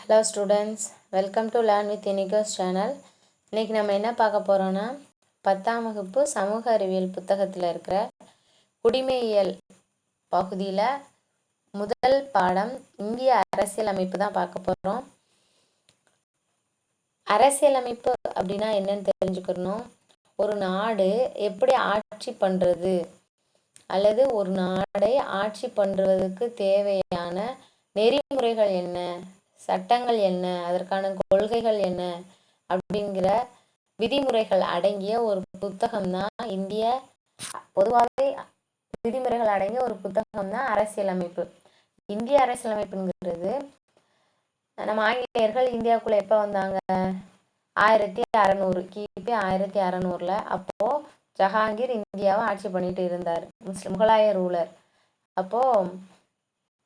Hello students, welcome to learn with Unicos channel. இன்றைக்கி நம்ம என்ன பார்க்க போகிறோன்னா 10ஆம் வகுப்பு சமூக அறிவியல் புத்தகத்தில் இருக்கிற குடிமையியல் பகுதியில் முதல் பாடம் இந்திய அரசியலமைப்பு தான் பார்க்க போகிறோம். அரசியலமைப்பு அப்படின்னா என்னன்னு தெரிஞ்சுக்கணும். ஒரு நாடு எப்படி ஆட்சி பண்ணுறது அல்லது ஒரு நாடை ஆட்சி பண்ணுறதுக்கு தேவையான நெறிமுறைகள் என்ன, சட்டங்கள் என்ன, அதற்கான கொள்கைகள் என்ன அப்படிங்கிற விதிமுறைகள் அடங்கிய ஒரு புத்தகம் தான் பொதுவாகவே விதிமுறைகள் அடங்கிய ஒரு புத்தகம் தான் அரசியலமைப்பு. இந்திய அரசியலமைப்புங்கிறது நம்ம ஆங்கிலேயர்கள் இந்தியாவுக்குள்ள எப்போ வந்தாங்க? 1600 கிபி 1600. அப்போது ஜஹாங்கீர் இந்தியாவை ஆட்சி பண்ணிட்டு இருந்தார், முகலாய ரூலர். அப்போது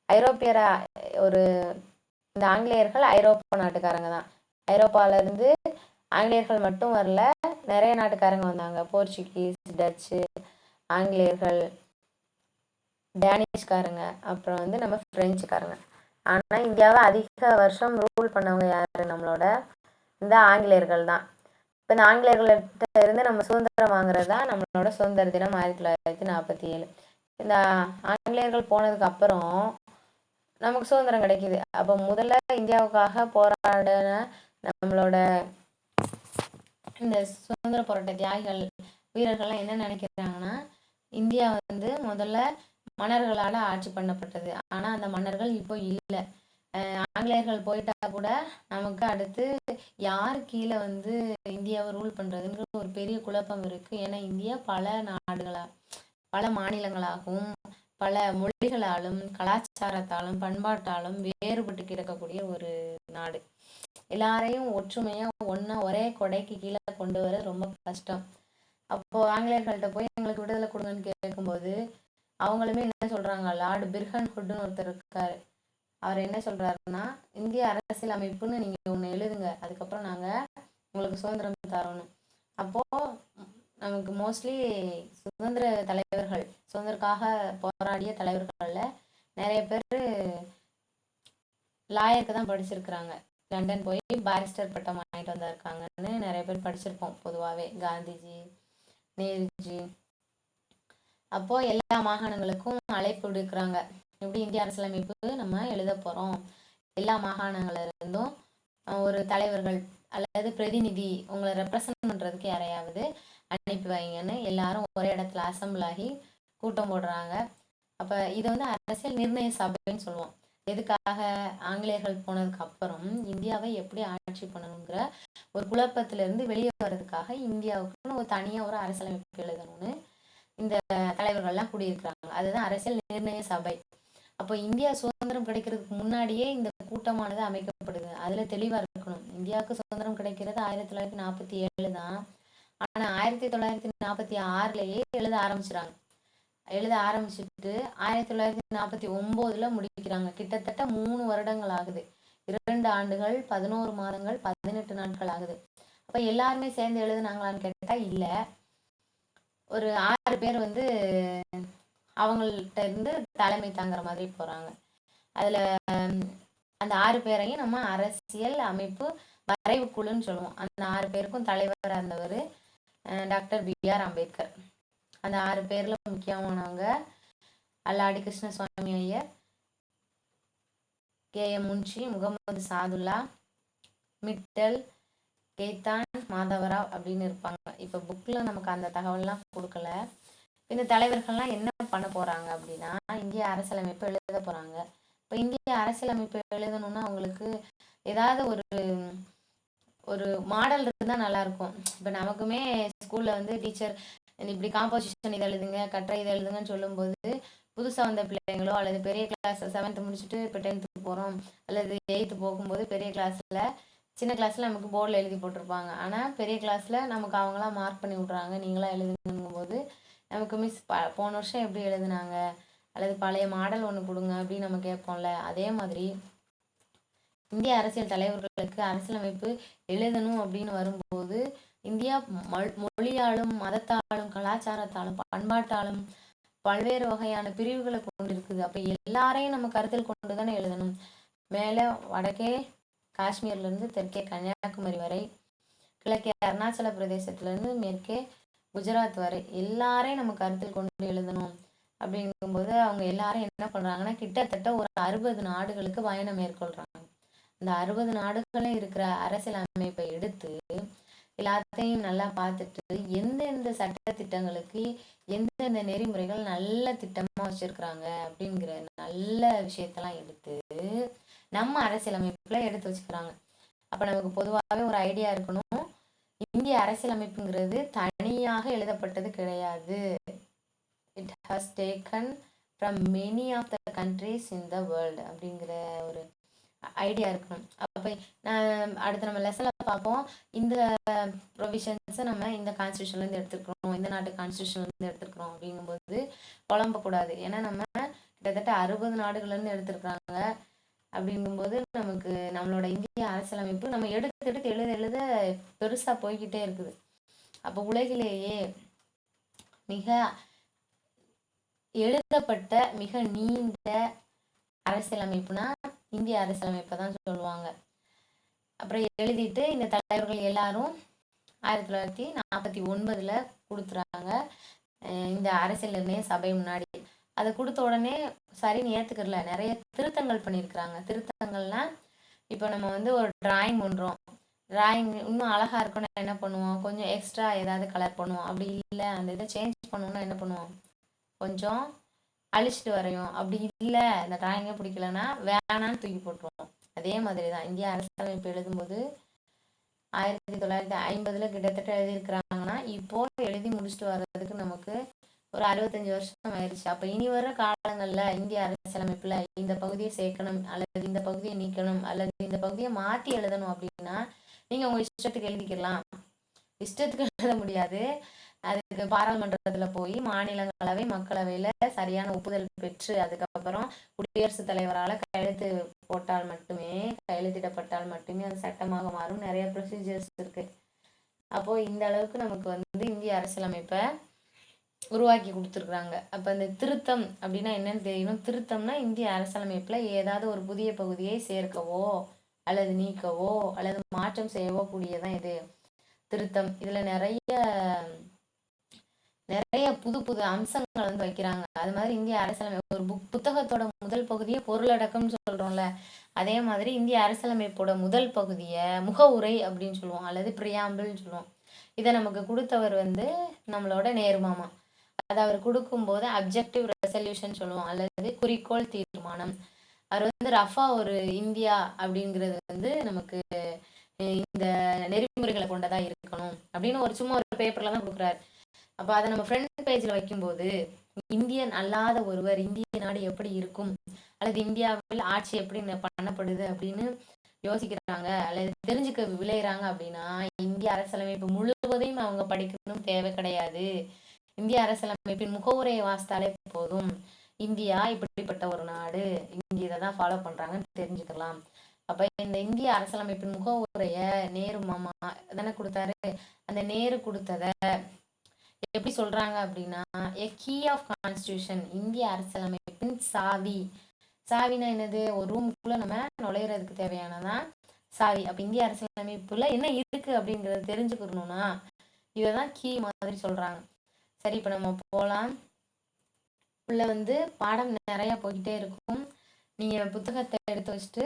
ஐரோப்பியரா இந்த ஆங்கிலேயர்கள் ஐரோப்பா நாட்டுக்காரங்க தான். ஐரோப்பாவிலேருந்து ஆங்கிலேயர்கள் மட்டும் வரல, நிறைய நாட்டுக்காரங்க வந்தாங்க. போர்ச்சுகீஸ், டச்சு, ஆங்கிலேயர்கள், டேனிஷ்காரங்க, அப்புறம் நம்ம ஃப்ரெஞ்சுக்காரங்க. ஆனால் இந்தியாவை அதிக வருஷம் ரூல் பண்ணவங்க யார்? நம்மளோட இந்த ஆங்கிலேயர்கள் தான். இப்போ இந்த ஆங்கிலேயர்கள்ட்ட இருந்து நம்ம சுதந்திரம் வாங்குறது தான் நம்மளோட சுதந்திர தினம் 1947. இந்த ஆங்கிலேயர்கள் போனதுக்கு அப்புறம் நமக்கு சுதந்திரம் கிடைக்கிது. அப்போ முதல்ல இந்தியாவுக்காக போராடின நம்மளோட இந்த சுதந்திர போராட்ட தியாகிகள், வீரர்கள்லாம் என்ன நினைக்கிறாங்கன்னா, இந்தியா முதல்ல மன்னர்களால் ஆட்சி பண்ணப்பட்டது. ஆனால் அந்த மன்னர்கள் இப்போ இல்லை. ஆங்கிலேயர்கள் போயிட்டா கூட நமக்கு அடுத்து யார் கீழே இந்தியாவை ரூல் பண்ணுறதுங்கிற ஒரு பெரிய குழப்பம் இருக்குது. ஏன்னா இந்தியா பல மாநிலங்களாகவும் பல மொழிகளாலும் கலாச்சாரத்தாலும் பண்பாட்டாலும் வேறுபட்டு கிடக்கக்கூடிய ஒரு நாடு. எல்லாரையும் ஒற்றுமையாக ஒன்றா ஒரே கொடைக்கு கீழே கொண்டு வர ரொம்ப கஷ்டம். அப்போது ஆங்கிலேயர்கள்ட்ட போய் எங்களுக்கு விடுதலை கொடுங்கன்னு கேட்கும்போது அவங்களுமே என்ன சொல்கிறாங்க, லார்டு பிர்ஹன் ஹுட்னு ஒருத்தர் இருக்கார். அவர் என்ன சொல்கிறாருன்னா, இந்திய அரசியல் அமைப்புன்னு நீங்கள் ஒன்று எழுதுங்க, அதுக்கப்புறம் நாங்கள் உங்களுக்கு சுதந்திரம் தரோன்னு. அப்போது நமக்கு மோஸ்ட்லி சுதந்திரக்காக போராடிய தலைவர்களில் நிறைய பேர் லாயருக்கு தான் படிச்சிருக்கிறாங்க. லண்டன் போய் பாரிஸ்டர் பட்டம் வாங்கிட்டு வந்திருக்காங்கன்னு நிறைய பேர் படிச்சிருப்போம். பொதுவாகவே காந்திஜி, நேருஜி. அப்போது எல்லா மாகாணங்களுக்கும் அழைப்பு விடுக்கிறாங்க, எப்படி இந்திய அரசியலமைப்பு நம்ம எழுத போகிறோம், எல்லா மாகாணங்களிலிருந்தும் ஒரு தலைவர்கள் அல்லது பிரதிநிதி உங்களை ரெப்ரசன்ட் பண்ணுறதுக்கு யாரையாவது அனுப்பி வைங்கன்னு எல்லாரும் ஒரே இடத்துல அசம்பிள் ஆகி கூட்டம் போடுறாங்க. அப்போ இதை அரசியல் நிர்ணய சபைன்னு சொல்லுவோம். எதுக்காக? ஆங்கிலேயர்கள் போனதுக்கு அப்புறம் இந்தியாவை எப்படி ஆட்சி பண்ணணுங்கிற ஒரு குழப்பத்திலிருந்து வெளியே வர்றதுக்காக இந்தியாவுக்குன்னு தனியாக ஒரு அரசியலமைப்பு எழுதணும்னு இந்த தலைவர்கள்லாம் கூடியிருக்கிறாங்க. அதுதான் அரசியல் நிர்ணய சபை. அப்போ இந்தியா சுதந்திரம் கிடைக்கிறதுக்கு முன்னாடியே இந்த கூட்டமானது அமைக்கப்படுது. அதில் தெளிவாக இருக்கணும், இந்தியாவுக்கு சுதந்திரம் கிடைக்கிறது 1947 தான். ஆனால் 1946 எழுத ஆரம்பிச்சுட்டு 1949 முடிக்கிறாங்க. கிட்டத்தட்ட 3 வருடங்கள் ஆகுது. 2 ஆண்டுகள் 11 மாதங்கள் 18 நாட்கள் ஆகுது. அப்போ எல்லாருமே சேர்ந்து எழுதுனாங்களான்னு கேட்டால் இல்லை. ஒரு 6 பேர் அவங்கள்ட்ட இருந்து தலைமை தாங்குற மாதிரி போகிறாங்க. அதில் அந்த 6 பேரையும் நம்ம அரசியல் அமைப்பு வரைவு குழுன்னு சொல்லுவோம். அந்த 6 பேருக்கும் தலைவராக இருந்தவர் டாக்டர் B.R. அம்பேத்கர். அந்த 6 பேரில் முக்கியமானவங்க அல்லாடி கிருஷ்ணசுவாமி ஐயர், K.M. முன்ஷி, முகமது சாதுல்லா, மிட்டல், கேத்தான், மாதவராவ் அப்படின்னு இருப்பாங்க. இப்போ புக்கில் நமக்கு அந்த தகவல்லாம் கொடுக்கல. இந்த தலைவர்கள்லாம் என்ன பண்ண போகிறாங்க அப்படின்னா, இந்திய அரசியலமைப்பு எழுத போகிறாங்க. இப்போ இந்திய அரசியலமைப்பு எழுதணும்னா அவங்களுக்கு ஏதாவது ஒரு மாடல் இருந்தால் நல்லாயிருக்கும். இப்போ நமக்குமே ஸ்கூலில் டீச்சர் இப்படி காம்போசிஷன் இதை எழுதுங்க, கட்டுரை இதை எழுதுங்கன்னு சொல்லும்போது புதுசாக வந்த பிள்ளைங்களோ அல்லது பெரிய கிளாஸ் 7th முடிச்சுட்டு இப்போ 10th போகிறோம் அல்லது 8th போகும்போது பெரிய கிளாஸில் சின்ன கிளாஸில் நமக்கு போர்டில் எழுதி போட்டிருப்பாங்க. ஆனால் பெரிய கிளாஸில் நமக்கு அவங்களாம் மார்க் பண்ணி விட்றாங்க, நீங்களாம் எழுதுங்கும் போது நமக்கு மிஸ் போன வருஷம் எப்படி எழுதுனாங்க அல்லது பழைய மாடல் ஒன்று கொடுங்க அப்படின்னு நம்ம கேட்போம்ல. அதே மாதிரி இந்திய அரசியல் தலைவர்களுக்கு அரசியலமைப்பு எழுதணும் அப்படின்னு வரும்போது இந்தியா மொழியாலும் மதத்தாலும் கலாச்சாரத்தாலும் பண்பாட்டாலும் பல்வேறு வகையான பிரிவுகளை கொண்டு இருக்குது. அப்போ எல்லாரையும் நம்ம கருத்தில் கொண்டு தானே எழுதணும். மேலே வடக்கே காஷ்மீர்லேருந்து தெற்கே கன்னியாகுமரி வரை, கிழக்கே அருணாச்சல பிரதேசத்துலேருந்து மேற்கே குஜராத் வரை எல்லாரையும் நம்ம கருத்தில் கொண்டு எழுதணும். அப்படிங்கும்போது அவங்க எல்லாரும் என்ன பண்ணுறாங்கன்னா, கிட்டத்தட்ட ஒரு 60 நாடுகளுக்கு பயணம் மேற்கொள்கிறாங்க. இந்த 60 நாடுகளும் இருக்கிற அரசியல் அமைப்பை எடுத்து எல்லாத்தையும் நல்லா பார்த்துட்டு, எந்தெந்த சட்ட திட்டங்களுக்கு எந்தெந்த நெறிமுறைகள் நல்ல திட்டமா வச்சிருக்கிறாங்க அப்படிங்கிற நல்ல விஷயத்தெல்லாம் எடுத்து நம்ம அரசியலமைப்புல எடுத்து வச்சுக்கிறாங்க. அப்ப நமக்கு பொதுவாகவே ஒரு ஐடியா இருக்கணும், இந்திய அரசியலமைப்புங்கிறது தனியாக எழுதப்பட்டது கிடையாது. It has taken from many of the countries in the world அப்படிங்கிற ஒரு ஐடியா இருக்கணும். அப்போ அடுத்த நம்ம லெசனில் பார்ப்போம், இந்த ப்ரொவிஷன்ஸை நம்ம இந்த கான்ஸ்டியூஷன்லேருந்து எடுத்துக்கிறோம், இந்த நாட்டு கான்ஸ்டியூஷன்லேருந்து எடுத்துக்கிறோம் அப்படிங்கும்போது குழம்பக்கூடாது. ஏன்னா நம்ம கிட்டத்தட்ட 60 நாடுகள்லேருந்து எடுத்துருக்குறாங்க. அப்படிங்கும்போது நமக்கு நம்மளோட இந்திய அரசியலமைப்பு நம்ம எடுத்து எழுத பெருசாக போய்கிட்டே இருக்குது. அப்போ உலகிலேயே மிக எழுதப்பட்ட மிக நீண்ட அரசியலமைப்புனா இந்திய அரசியலமைப்பை தான் சொல்லுவாங்க. அப்புறம் எழுதிட்டு இந்த தலைவர்கள் எல்லாரும் 1949 கொடுத்துறாங்க இந்த அரசியல் நிர்ணய சபை முன்னாடி. அதை கொடுத்த உடனே சரின்னு ஏற்றுக்கல, நிறைய திருத்தங்கள் பண்ணியிருக்கிறாங்க. திருத்தங்கள்னா இப்போ நம்ம வந்து ஒரு டிராயிங் பண்ணுறோம், டிராயிங் இன்னும் அழகாக இருக்குன்னா என்ன பண்ணுவோம், கொஞ்சம் எக்ஸ்ட்ரா ஏதாவது கலர் பண்ணுவோம். அப்படி இல்லை அந்த இதை சேஞ்ச் பண்ணணும்னா என்ன பண்ணுவோம், கொஞ்சம் அழிச்சிட்டு வரையும். அப்படி இல்லை இந்த டிராயிங்கே பிடிக்கலன்னா வேணான்னு தூக்கி போட்டுருவோம். அதே மாதிரி தான் இந்திய அரசியலமைப்பு எழுதும்போது 1950 கிட்டத்தட்ட எழுதியிருக்கிறாங்கன்னா இப்போ எழுதி முடிச்சுட்டு வர்றதுக்கு நமக்கு ஒரு 65 வருஷம் ஆயிடுச்சு. அப்போ இனி வர காலங்களில் இந்திய அரசியலமைப்புல இந்த பகுதியை சேர்க்கணும் அல்லது இந்த பகுதியை நீக்கணும் அல்லது இந்த பகுதியை மாற்றி எழுதணும் அப்படின்னா நீங்கள் உங்கள் இஷ்டத்துக்கு எழுதிக்கலாம். இஷ்டத்துக்கு எழுத முடியாது, அதுக்கு பாராளுமன்றத்தில் போய் மாநிலங்களவை மக்களவையில் சரியான ஒப்புதல் பெற்று அதுக்கப்புறம் குடியரசுத் தலைவரால் கையெழுத்திடப்பட்டால் மட்டுமே அது சட்டமாக மாறும். நிறைய ப்ரொசீஜர்ஸ் இருக்கு. அப்போ இந்த அளவுக்கு நமக்கு வந்து இந்திய அரசியலமைப்பை உருவாக்கி கொடுத்துருக்குறாங்க. அப்போ இந்த திருத்தம் அப்படின்னா என்னன்னு தெரியணும். திருத்தம்னா இந்திய அரசியலமைப்புல ஏதாவது ஒரு புதிய பகுதியை சேர்க்கவோ அல்லது நீக்கவோ அல்லது மாற்றம் செய்யவோ கூடியதான் இது திருத்தம். இதுல நிறைய புது புது அம்சங்கள் வந்து வைக்கிறாங்க. அது மாதிரி இந்திய அரசியலமைப்பு ஒரு புத்தகத்தோட முதல் பகுதியை பொருளடக்கம்னு சொல்றோம்ல, அதே மாதிரி இந்திய அரசியலமைப்போட முதல் பகுதியை முகவுரை அப்படின்னு சொல்லுவோம் அல்லது பிரியாம்பிள்னு சொல்லுவோம். இதை நமக்கு கொடுத்தவர் வந்து நம்மளோட நேரு மாமா. அதை அவர் கொடுக்கும்போது அப்ஜெக்டிவ் ரெசல்யூஷன் சொல்லுவோம் அல்லது குறிக்கோள் தீர்மானம். அவர் வந்து ரஃபா ஒரு இந்தியா அப்படிங்கிறது வந்து நமக்கு இந்த நெறிமுறைகளை கொண்டதா இருக்கணும் அப்படின்னு ஒரு சும்மா ஒரு பேப்பர்ல தான் கொடுக்குறாரு. அப்போ அதை நம்ம ஃப்ரண்ட் பேஜில் வைக்கும்போது இந்தியன் அல்லாத ஒருவர் இந்திய நாடு எப்படி இருக்கும் அல்லது இந்தியாவில் ஆட்சி எப்படி பண்ணப்படுது அப்படின்னு யோசிக்கிறாங்க அல்லது தெரிஞ்சுக்க விளையிறாங்க அப்படின்னா இந்திய அரசியலமைப்பு முழுவதையும் அவங்க படிக்கணும் தேவை கிடையாது. இந்திய அரசியலமைப்பின் முகவுரையை வாசித்தாலே போதும், இந்தியா இப்படிப்பட்ட ஒரு நாடு, இங்கே இதை தான் ஃபாலோ பண்ணுறாங்கன்னு தெரிஞ்சுக்கலாம். அப்போ இந்த இந்திய அரசியலமைப்பின் முகவுரையை நேரு மாமா தானே கொடுத்தாரு. அந்த நேரு கொடுத்ததை எப்படி சொல்றாங்க அப்படின்னா, a key of constitution, இந்திய அரசியலமைப்பின் சாவி. சாவினா என்னது, ஒரு ரூமுக்குள்ள நம்ம நுழையிறதுக்கு தேவையானதான் சாவி. அப்ப இந்திய அரசியலமைப்புல என்ன இருக்கு அப்படிங்கறத தெரிஞ்சுக்கணும்னா இததான் கீ மாதிரி சொல்றாங்க. சரி, இப்ப நம்ம போலாம். உள்ள வந்து பாடம் நிறைய போய்கிட்டே இருக்கும். நீங்க புத்தகத்தை எடுத்து வச்சுட்டு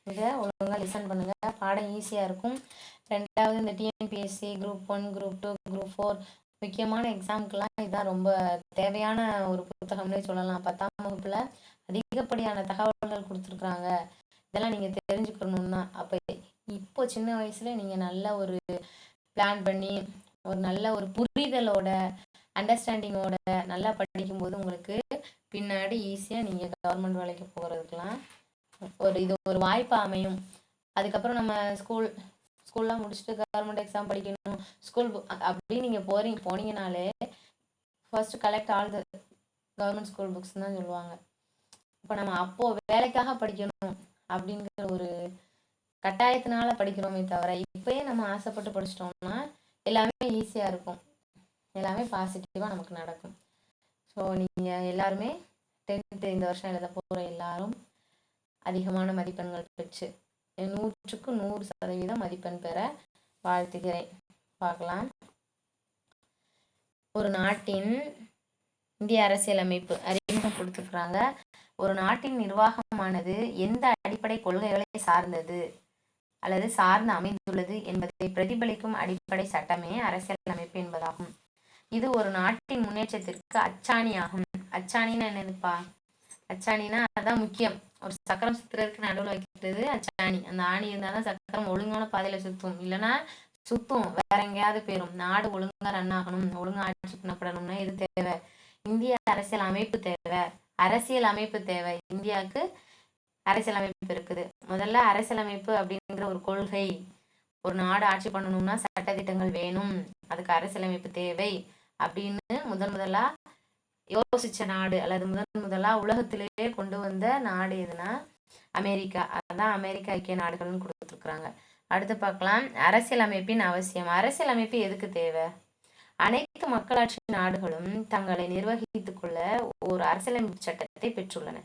இதை ஒழுங்கா லிசன் பண்ணுங்க, பாடம் ஈஸியா இருக்கும். ரெண்டாவது இந்த டிஎன்பிஎஸ்சி குரூப் 1, குரூப் 2, குரூப் 4 முக்கியமான எக்ஸாமுக்கெல்லாம் இதுதான் ரொம்ப தேவையான ஒரு புத்தகம்னே சொல்லலாம். 10ஆம் வகுப்புல அதிகப்படியான தகவல்கள் கொடுத்துருக்குறாங்க. இதெல்லாம் நீங்க தெரிஞ்சுக்கணும்னா அப்போ இப்போ சின்ன வயசுல நீங்க நல்ல ஒரு பிளான் பண்ணி ஒரு நல்ல ஒரு புரிதலோட அண்டர்ஸ்டாண்டிங்கோட நல்லா படிக்கும்போது உங்களுக்கு பின்னாடி ஈஸியாக நீங்கள் கவர்மெண்ட் வேலைக்கு போகிறதுக்கெலாம் இது ஒரு வாய்ப்பாக அமையும். அதுக்கப்புறம் நம்ம ஸ்கூல்லாம் முடிச்சுட்டு கவர்மெண்ட் எக்ஸாம் படிக்கணும், ஸ்கூல் அப்படின்னு நீங்கள் போனீங்கனாலே first collect all the government school books தான் சொல்லுவாங்க. இப்போ நம்ம அப்போது வேலைக்காக படிக்கணும் அப்படிங்கிற ஒரு கட்டாயத்தினால படிக்கிறோமே தவிர இப்போயே நம்ம ஆசைப்பட்டு படிச்சிட்டோம்னா எல்லாமே ஈஸியாக இருக்கும், எல்லாமே பாசிட்டிவாக நமக்கு நடக்கும். ஸோ நீங்கள் எல்லாருமே 10th இந்த வருஷம் எழுத போகிற எல்லாரும் அதிகமான மதிப்பெண்கள் பெற்று 100க்கு 100% மதிப்பெண் பெற வாழ்த்துகிறேன். பார்க்கலாம். ஒரு நாட்டின் இந்திய அரசியலமைப்பு அறிமுகம் கொடுத்துருக்குறாங்க. ஒரு நாட்டின் நிர்வாகமானது எந்த அடிப்படை கொள்கைகளை சார்ந்தது அல்லது சார்ந்து அமைந்துள்ளது என்பதை பிரதிபலிக்கும் அடிப்படை சட்டமே அரசியலமைப்பு என்பதாகும். இது ஒரு நாட்டின் முன்னேற்றத்திற்கு அச்சாணியாகும். அச்சாணின்னா என்னதுப்பா? அச்சாணினா அதான் முக்கியம். ஒரு சக்கரம் சுத்துறதுக்கு நடுவில் வைக்கிறது அச்சாணி. அந்த ஆணி இருந்தால்தான் சக்கரம் ஒழுங்கான பாதையில சுத்தும், இல்லைன்னா சுத்தும் வேற எங்கேயாவது போயிடும். நாடு ஒழுங்கா ரன் ஆகணும், ஒழுங்கா ஆட்சி பண்ணப்படணும்னா இது தேவை, இந்திய அரசியல் அமைப்பு தேவை. அரசியல் அமைப்பு தேவை. இந்தியாவுக்கு அரசியலமைப்பு இருக்குது. முதல்ல அரசியலமைப்பு அப்படிங்கிற ஒரு கொள்கை. ஒரு நாடு ஆட்சி பண்ணணும்னா சட்டத்திட்டங்கள் வேணும், அதுக்கு அரசியலமைப்பு தேவை அப்படின்னு முதலா யோசிச்ச நாடு அல்லது முதலா உலகத்திலேயே கொண்டு வந்த நாடு எதுனா அமெரிக்கா. அதான் அமெரிக்க ஐக்கிய நாடுகள்னு கொடுத்துருக்குறாங்க. அடுத்து பார்க்கலாம், அரசியலமைப்பின் அவசியம். அரசியலமைப்பு எதுக்கு தேவை? அனைத்து மக்களாட்சி நாடுகளும் தங்களை நிர்வகித்துக் கொள்ள ஒரு அரசியலமைப்பு சட்டத்தை பெற்றுள்ளன.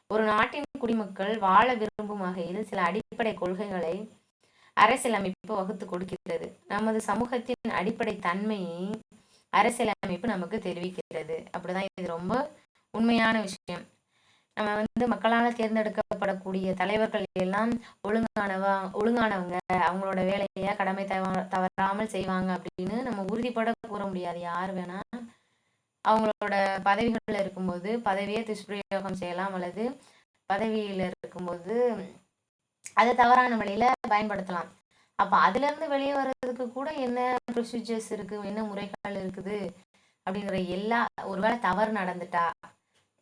ஒரு நாட்டின் குடிமக்கள் வாழ விரும்பும் வகையில் சில அடிப்படை கொள்கைகளை அரசியலமைப்பு வகுத்து கொடுக்கிறது. நமது சமூகத்தின் அடிப்படை தன்மையை அரசியலமைப்பு நமக்கு தெரிவிக்கிறது. அப்படிதான் இது ரொம்ப உண்மையான விஷயம். நம்ம மக்களால் தேர்ந்தெடுக்கப்படக்கூடிய தலைவர்கள் எல்லாம் ஒழுங்கானவங்க, அவங்களோட வேலையை கடமை தவறாமல் செய்வாங்க அப்படின்னு நம்ம உறுதிப்பட கூற முடியாது. யார் வேணா அவங்களோட பதவிகளில் இருக்கும்போது பதவியை துஷ்பிரயோகம் செய்யலாம், அல்லது பதவியில் இருக்கும்போது அதை தவறான வழியில பயன்படுத்தலாம். அப்போ அதுல இருந்து வெளியே வர்றதுக்கு கூட என்ன ப்ரொசீஜர்ஸ் இருக்கு, என்ன முறைகள் இருக்குது அப்படிங்கிற எல்லா, ஒருவேளை தவறு நடந்துட்டா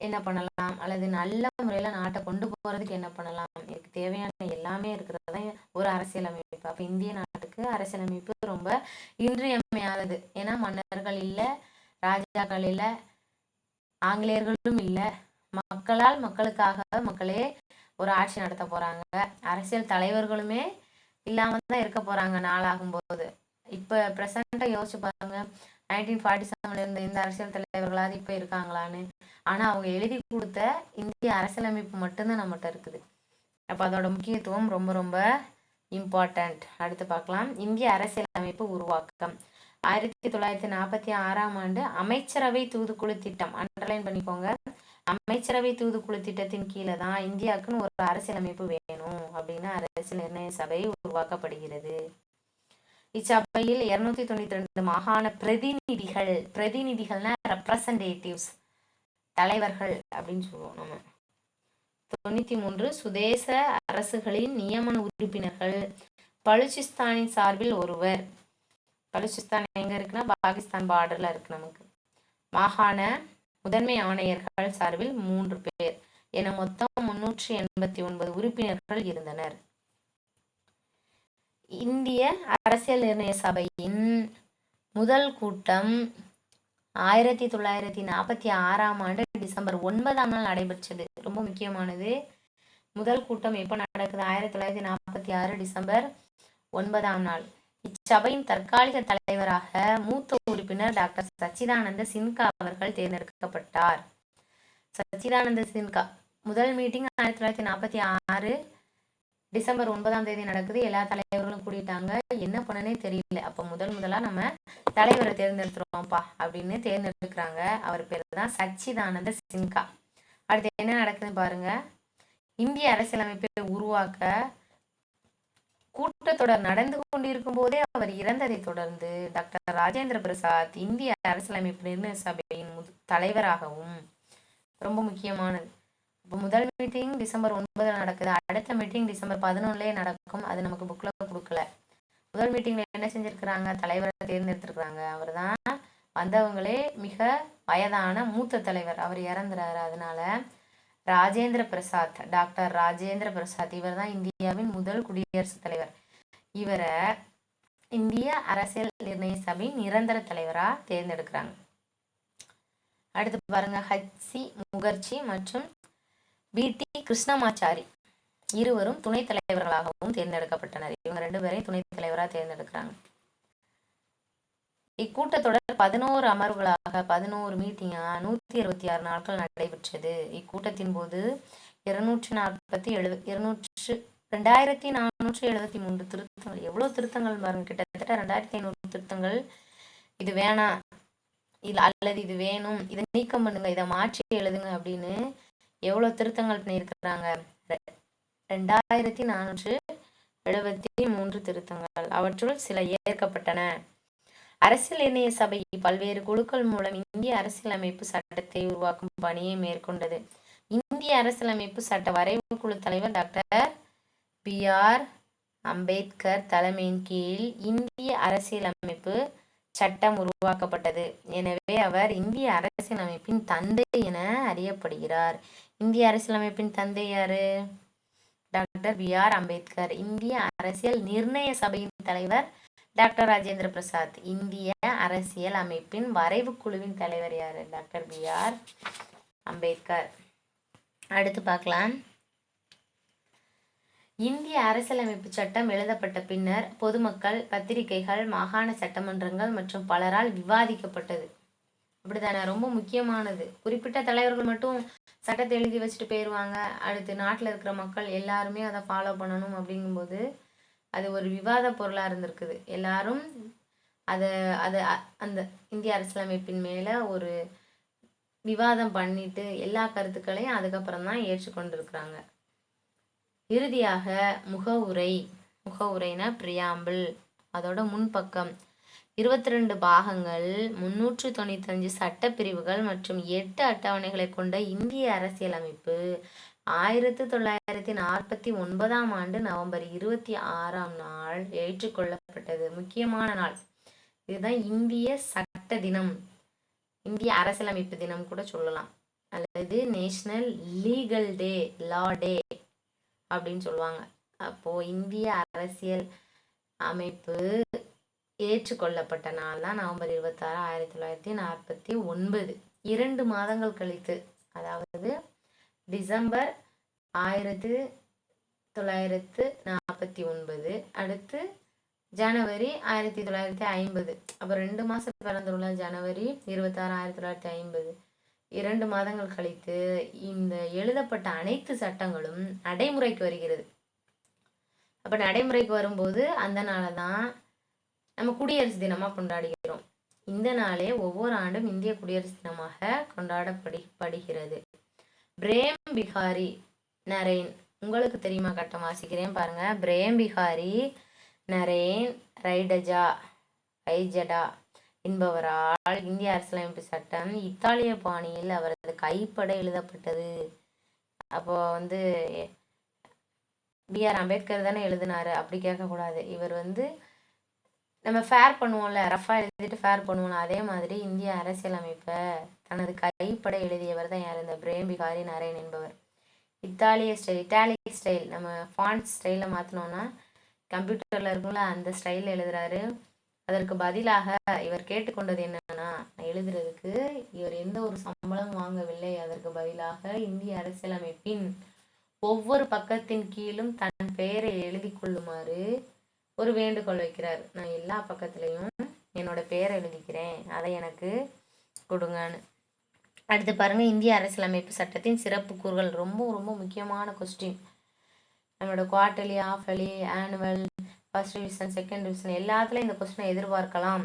என்ன பண்ணலாம், அல்லது நல்ல முறையில நாட்டை கொண்டு போறதுக்கு என்ன பண்ணலாம், இதுக்கு தேவையான எல்லாமே இருக்கிறது ஒரு அரசியலமைப்பு. அப்போ இந்திய நாட்டுக்கு அரசியலமைப்பு ரொம்ப இன்றியமையாதது. ஏன்னா மன்னர்கள் இல்லை, ராஜாக்கள் இல்லை, ஆங்கிலேயர்களும் இல்லை, மக்களால் மக்களுக்காக மக்களே ஒரு ஆட்சி நடத்த போறாங்க. அரசியல் தலைவர்களுமே இல்லாம தான் இருக்க போறாங்க நாளாகும் போது. இப்ப பிரசண்டா யோசிச்சு பாருங்க, 1947 இருந்த இந்த அரசியல் தலைவர்களாவது இப்ப இருக்காங்களான்னு. ஆனா அவங்க எழுதி கொடுத்த இந்திய அரசியலமைப்பு மட்டும்தான் நம்மகிட்ட இருக்குது. அப்ப அதோட முக்கியத்துவம் ரொம்ப ரொம்ப இம்பார்ட்டன்ட். அடுத்து பார்க்கலாம், இந்திய அரசியலமைப்பு உருவாக்கம். 1946ஆம் ஆண்டு அமைச்சரவை தூதுக்குழு திட்டம், அண்டர்லைன் பண்ணிக்கோங்க. அமைச்சரவை தூதுக்குழு திட்டத்தின் கீழே தான் இந்தியாவுக்குன்னு ஒரு அரசியலமைப்பு வேணும் அப்படின்னு அரசியல் நிர்ணய சபை உருவாக்கப்படுகிறது. இச்சபையில் 292 மாகாண பிரதிநிதிகள்னா ரெப்ரசன்டேட்டிவ்ஸ், தலைவர்கள் அப்படின்னு சொல்லுவோம் நம்ம. 93 சுதேச அரசுகளின் நியமன உறுப்பினர்கள். பலுச்சிஸ்தானின் சார்பில் ஒருவர். பலுச்சிஸ்தான் எங்க இருக்குன்னா பாகிஸ்தான் பார்டர்ல இருக்கு நமக்கு. மாகாண முதன்மை ஆணையர்கள் சார்பில் 3 பேர் என மொத்தம் 389 உறுப்பினர்கள் இருந்தனர். இந்திய அரசியல் நிர்ணய சபையின் முதல் கூட்டம் 1946ஆம் ஆண்டு டிசம்பர் 9ஆம் நாள் நடைபெற்றது. ரொம்ப முக்கியமானது. முதல் கூட்டம் எப்போ நடக்குது? 1946 டிசம்பர் 9ஆம் நாள். இச்சபையின் தற்காலிக தலைவராக மூத்த உறுப்பினர் டாக்டர் சச்சிதானந்த சின்ஹா அவர்கள் தேர்ந்தெடுக்கப்பட்டார். சச்சிதானந்த சின்ஹா முதல் மீட்டிங் 1946 டிசம்பர் 9ஆம் தேதி நடக்குது. எல்லா தலைவர்களும் கூடிட்டாங்க. என்ன பண்ணனே தெரியல. அப்போ முதலா நம்ம தலைவரை தேர்ந்தெடுத்துருவோம்ப்பா அப்படின்னு தேர்ந்தெடுக்கிறாங்க. அவர் பேர் தான் சச்சிதானந்த சின்ஹா. அடுத்து என்ன நடக்குதுன்னு பாருங்க. இந்திய அரசியலமைப்பை உருவாக்க கூட்டத்தொடர் நடந்து கொண்டிருக்கும் போதே அவர் இறந்ததை தொடர்ந்து டாக்டர் ராஜேந்திர பிரசாத் இந்திய அரசியலமைப்பு நிர்ணய சபையின் தலைவராகவும், ரொம்ப முக்கியமானது. இப்போ முதல் மீட்டிங் டிசம்பர் 9 நடக்குது. அடுத்த மீட்டிங் டிசம்பர் 11 நடக்கும். அது நமக்கு புக்ல கொடுக்கல. முதல் மீட்டிங்ல என்ன செஞ்சிருக்கிறாங்க? தலைவரை தேர்ந்தெடுத்திருக்கிறாங்க. அவர் தான் வந்தவங்களே மிக வயதான மூத்த தலைவர். அவர் இறந்துறாரு. அதனால ராஜேந்திர பிரசாத், டாக்டர் ராஜேந்திர பிரசாத், இவர் தான் இந்தியாவின் முதல் குடியரசுத் தலைவர். இவரை இந்திய அரசியல் நிர்ணய சபை நிரந்தர தலைவரா தேர்ந்தெடுக்கிறாங்க. அடுத்து பாருங்க, ஹச்சி முகர்ஜி மற்றும் பி.டி. கிருஷ்ணமாச்சாரி இருவரும் துணைத் தலைவர்களாகவும் தேர்ந்தெடுக்கப்பட்டனர். இவங்க 2 பேரையும் துணைத் தலைவராக தேர்ந்தெடுக்கிறாங்க. இக்கூட்டத்தொடர் 11 அமர்வுகளாக 11 மீட்டிங்கா 126 நாட்கள் நடைபெற்றது. இக்கூட்டத்தின் போது 247 2473 திருத்தங்கள். எவ்வளவு திருத்தங்கள் பாருங்க, கிட்டத்தட்ட 2500 திருத்தங்கள். இது வேணாம், அல்லது இது வேணும், இதை நீக்கம் பண்ணுங்க, இதை மாற்றி எழுதுங்க அப்படின்னு எவ்வளவு திருத்தங்கள் பண்ணியிருக்கிறாங்க? 2473 திருத்தங்கள். அவற்றுள் சில ஏற்கப்பட்டன. அரசியல் நிர்ணய சபை பல்வேறு குழுக்கள் மூலம் இந்திய அரசியலமைப்பு சட்டத்தை உருவாக்கும் பணியை மேற்கொண்டது. இந்திய அரசியலமைப்பு சட்ட வரைவு குழு தலைவர் டாக்டர் BR அம்பேத்கர் தலைமையின் கீழ் இந்திய அரசியலமைப்பு சட்டம் உருவாக்கப்பட்டது. எனவே அவர் இந்திய அரசியலமைப்பின் தந்தை என அறியப்படுகிறார். இந்திய அரசியலமைப்பின் தந்தை யாரு? Doctor BR Ambedkar. இந்திய அரசியல் நிர்ணய சபையின் தலைவர் டாக்டர் ராஜேந்திர பிரசாத். இந்திய அரசியல் அமைப்பின் வரைவு குழுவின் தலைவர் யாரு? Doctor BR Ambedkar. அடுத்து பார்க்கலாம். இந்திய அரசியலமைப்பு சட்டம் எழுதப்பட்ட பின்னர் பொதுமக்கள், பத்திரிகைகள், மாகாண சட்டமன்றங்கள் மற்றும் பலரால் விவாதிக்கப்பட்டது. அப்படித்தானே? ரொம்ப முக்கியமானது. குறிப்பிட்ட தலைவர்கள் மட்டும் சட்டத்தை எழுதி வச்சுட்டு போயிடுவாங்க, அடுத்து நாட்டில் இருக்கிற மக்கள் எல்லாருமே அதை ஃபாலோ பண்ணணும் அப்படிங்கும்போது அது ஒரு விவாத பொருளாக இருந்திருக்குது. எல்லாரும் அந்த இந்திய அரசியலமைப்பின் மேலே ஒரு விவாதம் பண்ணிட்டு எல்லா கருத்துக்களையும் அதுக்கப்புறம் தான் ஏற்றுக்கொண்டிருக்கிறாங்க. இறுதியாக முகவுரைனா பிரியாம்பிள், அதோட முன்பக்கம் 22 பாகங்கள், 395 சட்டப்பிரிவுகள் மற்றும் 8 அட்டவணைகளை கொண்ட இந்திய அரசியலமைப்பு 1949 ஆண்டு நவம்பர் 26 ஏற்றுக்கொள்ளப்பட்டது. முக்கியமான நாள் இதுதான். இந்திய சட்ட தினம், இந்திய அரசியலமைப்பு தினம் கூட சொல்லலாம், அல்லது நேஷனல் லீகல் டே, லா டே அப்படின்னு சொல்லுவாங்க. அப்போ இந்திய அரசியல் அமைப்பு ஏற்றுக்கொள்ளப்பட்ட நாள் தான் நவம்பர் 26, 1949. 2 மாதங்கள் கழித்து, அதாவது டிசம்பர் 1949, அடுத்து ஜனவரி 1950. அப்போ 2 மாதம் பிறந்துள்ள ஜனவரி 26, 1950. 2 மாதங்கள் கழித்து இந்த எழுதப்பட்ட அனைத்து சட்டங்களும் நடைமுறைக்கு வருகிறது. அப்போ நடைமுறைக்கு வரும்போது அந்த நாளை தான் நம்ம குடியரசு தினமாக கொண்டாடுகிறோம். இந்த நாளே ஒவ்வொரு ஆண்டும் இந்திய குடியரசு தினமாக கொண்டாடப்படுகிறது. பிரேம் பிகாரி நரேன், உங்களுக்கு தெரியுமா? கட்டம் வாசிக்கிறேன் பாருங்க. பிரேம் பிகாரி நரேன் ரைஜடா என்பவரால் இந்திய அரசியலமைப்பு சட்டம் இத்தாலிய பாணியில் அவரது கைப்பட எழுதப்பட்டது. அப்போ BR அம்பேத்கர் தானே எழுதினாரு, அப்படி கேட்கக்கூடாது. இவர் நம்ம ஃபேர் பண்ணுவோம்ல, ரஃபா எழுதிட்டு ஃபேர் பண்ணுவோம்ல, அதே மாதிரி இந்திய அரசியலமைப்பை தனது கைப்பட எழுதியவர் தான் யார்? இந்த பிரேம் பிகாரி நரேன் என்பவர். இட்டாலிக் ஸ்டைல், நம்ம ஃபாண்ட் ஸ்டைலில் மாற்றினோன்னா கம்ப்யூட்டரில் இருக்கும்ல, அந்த ஸ்டைலில் எழுதுறாரு. அதற்கு பதிலாக இவர் கேட்டுக்கொண்டது என்னன்னா, எழுதுறதுக்கு இவர் எந்த ஒரு சம்பளம் வாங்கவில்லை. அதற்கு பதிலாக இந்திய அரசியலமைப்பின் ஒவ்வொரு பக்கத்தின் கீழும் தன் பெயரை எழுதி கொள்ளுமாறு ஒரு வேண்டுகோள் வைக்கிறார். நான் எல்லா பக்கத்துலையும் என்னோட பெயரை எழுதிக்கிறேன், அதை எனக்கு கொடுங்கன்னு. அடுத்து பாருங்க, இந்திய அரசியலமைப்பு சட்டத்தின் சிறப்பு கூறுகள். ரொம்ப ரொம்ப முக்கியமான கொஸ்டின். நம்மளோட quarterly, half yearly, annual, first division, second division எல்லாத்துலேயும் இந்த கொஸ்டினை எதிர்பார்க்கலாம்.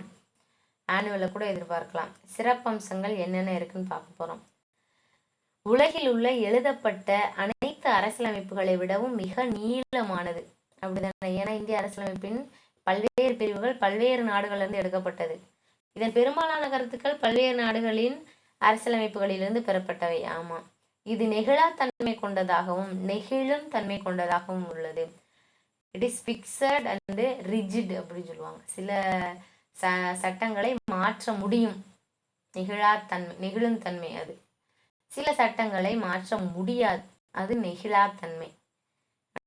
ஆனுவலில் கூட எதிர்பார்க்கலாம். சிறப்பம்சங்கள் என்னென்ன இருக்குன்னு பார்க்க போகிறோம். உலகில் உள்ள எழுதப்பட்ட அனைத்து அரசியலமைப்புகளை விடவும் மிக நீளமானது. அப்படிதானே? ஏன்னா இந்திய அரசியலமைப்பின் பல்வேறு பிரிவுகள் பல்வேறு நாடுகளிலிருந்து எடுக்கப்பட்டது. இதன் பெரும்பாலான கருத்துக்கள் பல்வேறு நாடுகளின் அரசியலமைப்புகளிலிருந்து பெறப்பட்டவை. ஆமாம், இது நெகிழும் தன்மை கொண்டதாகவும் உள்ளது. It is fixed and rigid அப்படின்னு சொல்லுவாங்க. சில சட்டங்களை மாற்ற முடியும், நெகிழும் தன்மை அது. சில சட்டங்களை மாற்ற முடியாது, அது நெகிழாத்தன்மை.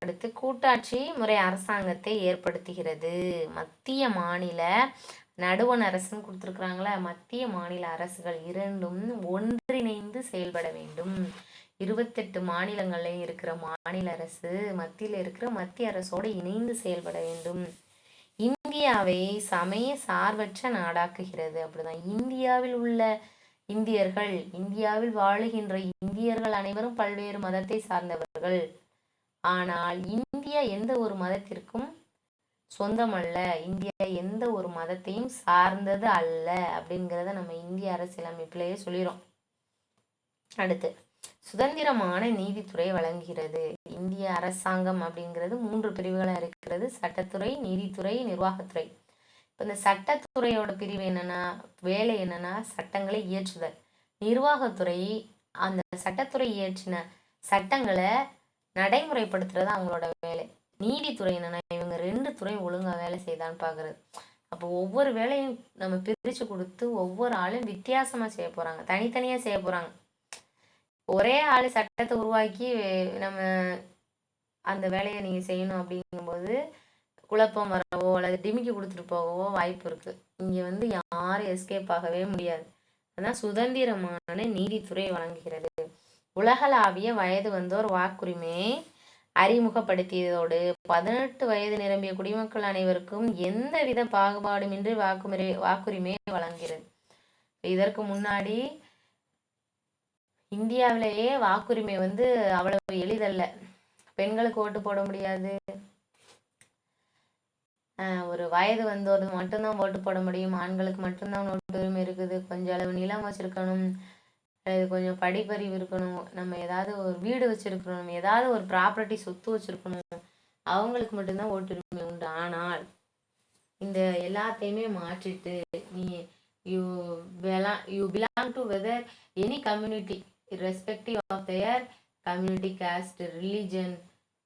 அடுத்து, கூட்டாட்சி முறை அரசாங்கத்தை ஏற்படுத்துகிறது. மத்திய மாநில நடுவண் அரசுன்னு கொடுத்துருக்குறாங்களா, மத்திய மாநில அரசுகள் இரண்டும் ஒன்றிணைந்து செயல்பட வேண்டும். 28 மாநிலங்கள்லையும் இருக்கிற மாநில அரசு மத்தியில் இருக்கிற மத்திய அரசோடு இணைந்து செயல்பட வேண்டும். இந்தியாவை சமய சார்பற்ற நாடாக்குகிறது. அப்படிதான். இந்தியாவில் வாழுகின்ற இந்தியர்கள் அனைவரும் பல்வேறு மதத்தை சார்ந்தவர்கள். ஆனால் இந்தியா எந்த ஒரு மதத்திற்கும் சொந்தமல்ல, இந்தியா எந்த ஒரு மதத்தையும் சார்ந்தது அல்ல அப்படிங்கிறத நம்ம இந்திய அரசியலமைப்பிலேயே சொல்லிடும். அடுத்து, சுதந்திரமான நீதித்துறை வழங்குகிறது. இந்திய அரசாங்கம் அப்படிங்கிறது 3 பிரிவுகளாக இருக்கிறது: சட்டத்துறை, நீதித்துறை, நிர்வாகத்துறை. இப்போ இந்த சட்டத்துறையோட பிரிவு என்னன்னா, வேலை என்னன்னா சட்டங்களை இயற்றுதல். நிர்வாகத்துறை அந்த சட்டத்துறை இயற்றின சட்டங்களை நடைமுறைப்படுத்துறது அவங்களோட வேலை. நீதித்துறை என்னன்னா இவங்க 2 துறை ஒழுங்கா வேலை செய்தான்னு பார்க்கறது. அப்போ ஒவ்வொரு வேலையும் நம்ம பிரித்து கொடுத்து ஒவ்வொரு ஆளும் வித்தியாசமா செய்ய போறாங்க, தனித்தனியா செய்ய போறாங்க. ஒரே ஆள் சட்டத்தை உருவாக்கி நம்ம அந்த வேலையை நீங்க செய்யணும் அப்படிங்கும்போது குழப்பம் வரவோ அல்லது டிமிக்கி கொடுத்துட்டு போகவோ வாய்ப்பு இருக்கு. இங்க வந்து யாரும் எஸ்கேப் ஆகவே முடியாது. அதான் சுதந்திரமான நீதித்துறை வழங்குகிறது. உலகளாவிய வயது வந்தோர் வாக்குரிமையை அறிமுகப்படுத்தியதோடு 18 வயது நிரம்பிய குடிமக்கள் அனைவருக்கும் எந்தவித பாகுபாடுமின்றி வாக்குரிமையை வழங்குகிறது. இதற்கு முன்னாடி இந்தியாவிலேயே வாக்குரிமை வந்து அவ்வளவு எளிதல்ல. பெண்களுக்கு ஓட்டு போட முடியாது, ஒரு வயது வந்தோர் மட்டும்தான் ஓட்டு போட முடியும், ஆண்களுக்கு மட்டும்தான் ஓட்டு உரிமை இருக்குது, கொஞ்சம் அளவு நிலம் வச்சிருக்கணும், கொஞ்சம் படிப்பறிவு இருக்கணும், நம்ம ஏதாவது ஒரு வீடு வச்சிருக்கணும், ஏதாவது ஒரு ப்ராப்பர்ட்டி சொத்து வச்சிருக்கணும், அவங்களுக்கு மட்டும்தான் ஓட்டு உரிமை உண்டு. ஆனால் இந்த எல்லாத்தையுமே மாற்றிட்டு நீ you belong to weather any community irrespective of their community, caste, religion,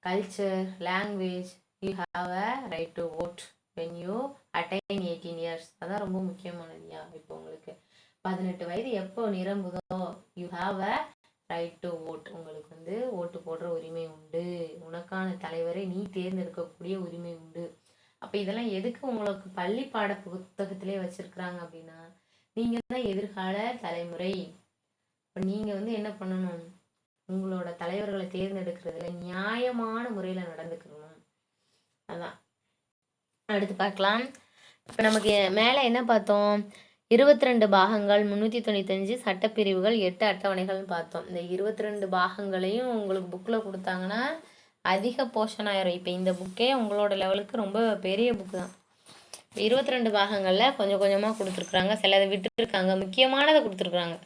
culture, language, you have a right to vote when you attain 18 years. அதான் ரொம்ப முக்கியமானதுயா. இப்போ உங்களுக்கு 18 வயது எப்போ நிரம்புதோ you have a right to vote. உங்களுக்கு வந்து ஓட்டு போடுற உரிமை உண்டு, உனக்கான தலைவரை நீ தேர்ந்தெடுக்கக்கூடிய உரிமை உண்டு. அப்போ இதெல்லாம் எதுக்கு உங்களுக்கு பள்ளி பாட புத்தகத்திலே வச்சிருக்கிறாங்க அப்படின்னா, நீங்க தான் எதிர்கால தலைமுறை. இப்போ நீங்கள் வந்து என்ன பண்ணணும், உங்களோட தலைவர்களை தேர்ந்தெடுக்கிறதுல நியாயமான முறையில் நடந்துக்கணும். அதான் அடுத்து பார்க்கலாம். இப்போ நமக்கு மேலே என்ன பார்த்தோம், 22 பாகங்கள், 395 சட்டப்பிரிவுகள், 8 அட்டவணைகள்னு பார்த்தோம். இந்த 22 பாகங்களையும் உங்களுக்கு புக்கில் கொடுத்தாங்கன்னா அதிக போர்ஷன் ஆயிரும். இப்போ இந்த புக்கே உங்களோட லெவலுக்கு ரொம்ப பெரிய புக்கு தான். 22 பாகங்களில் கொஞ்சம் கொஞ்சமாக கொடுத்துருக்குறாங்க, சிலதை விட்டுருக்காங்க, முக்கியமானதை கொடுத்துருக்குறாங்க.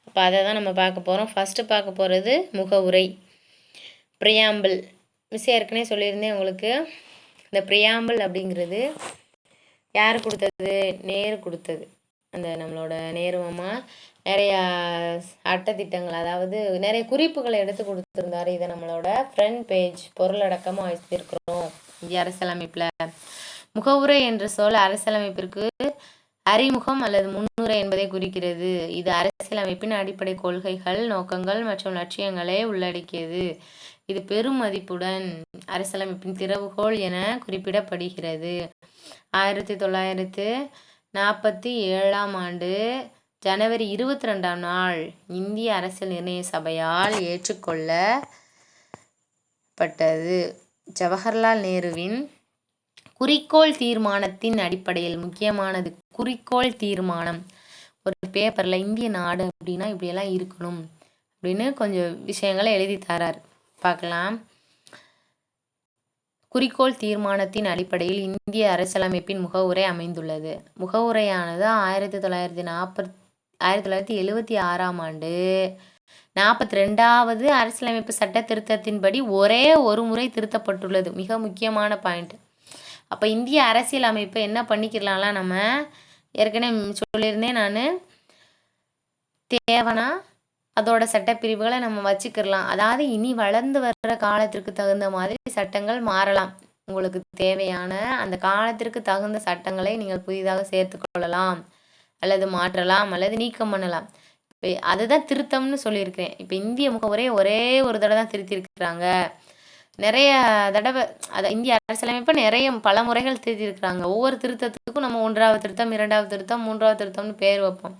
இப்போ அதை தான் நம்ம பார்க்க போகிறோம். ஃபஸ்ட்டு பார்க்க போகிறது முகவுரை, ப்ரியாம்பிள். மிஸ் ஏற்கனவே சொல்லியிருந்தேன் உங்களுக்கு, இந்த ப்ரியாம்பிள் அப்படிங்கிறது யார் கொடுத்தது, நேரு கொடுத்தது. அந்த நம்மளோட நேருவமா நிறையா அட்டத்திட்டங்கள், அதாவது நிறைய குறிப்புகளை எடுத்து கொடுத்துருந்தாரு. இதை நம்மளோட ஃப்ரண்ட் பேஜ் பொருளடக்கமாக வச்சுருக்கிறோம் இந்திய அரசியலமைப்பில். முகவுரை என்ற சொல் அரசியலமைப்பிற்கு அறிமுகம் அல்லது முன்னுரை என்பதை குறிக்கிறது. இது அரசியலமைப்பின் அடிப்படை கொள்கைகள், நோக்கங்கள் மற்றும் லட்சியங்களை உள்ளடக்கியது. இது பெரும் மதிப்புடன் அரசியலமைப்பின் திறவுகோல் என குறிப்பிடப்படுகிறது. 1947ஆம் ஆண்டு ஜனவரி 22ஆம் நாள் இந்திய அரசியல் நிர்ணய சபையால் ஏற்றுக்கொள்ளப்பட்டது. ஜவஹர்லால் நேருவின் குறிக்கோள் தீர்மானத்தின் அடிப்படையில், முக்கியமானது குறிக்கோள் தீர்மானம். ஒரு பேப்பரில் இந்திய நாடு அப்படின்னா இப்படியெல்லாம் இருக்கணும் அப்படின்னு கொஞ்சம் விஷயங்களை எழுதி தரார், பார்க்கலாம். குறிக்கோள் தீர்மானத்தின் அடிப்படையில் இந்திய அரசியலமைப்பின் முகவுரை அமைந்துள்ளது. முகவுரையானது 1976ஆம் ஆண்டு 42வது அரசியலமைப்பு சட்ட திருத்தத்தின்படி ஒரே ஒரு முறை திருத்தப்பட்டுள்ளது. மிக முக்கியமான பாயிண்ட். அப்போ இந்திய அரசியல் அமைப்பை என்ன பண்ணிக்கலாம்லாம், நம்ம ஏற்கனவே சொல்லியிருந்தேன் நான், தேவைன்னா அதோட சட்டப்பிரிவுகளை நம்ம வச்சுக்கிடலாம். அதாவது இனி வளர்ந்து வர்ற காலத்திற்கு தகுந்த மாதிரி சட்டங்கள் மாறலாம். உங்களுக்கு தேவையான அந்த காலத்திற்கு தகுந்த சட்டங்களை நீங்கள் புதிதாக சேர்த்துக்கொள்ளலாம், அல்லது மாற்றலாம், அல்லது நீக்கம் பண்ணலாம். இப்போ அதுதான் திருத்தம்னு சொல்லியிருக்கிறேன். இப்போ இந்திய முகவுரை ஒரே ஒரு தடவை தான் திருத்திருக்கிறாங்க. நிறைய தடவை அதை இந்திய அரசியலமைப்பை நிறைய பல முறைகள் திருத்திருக்கிறாங்க. ஒவ்வொரு திருத்தத்துக்கும் நம்ம 1வது திருத்தம், 2வது திருத்தம், 3வது திருத்தம்னு பேர் வைப்போம்.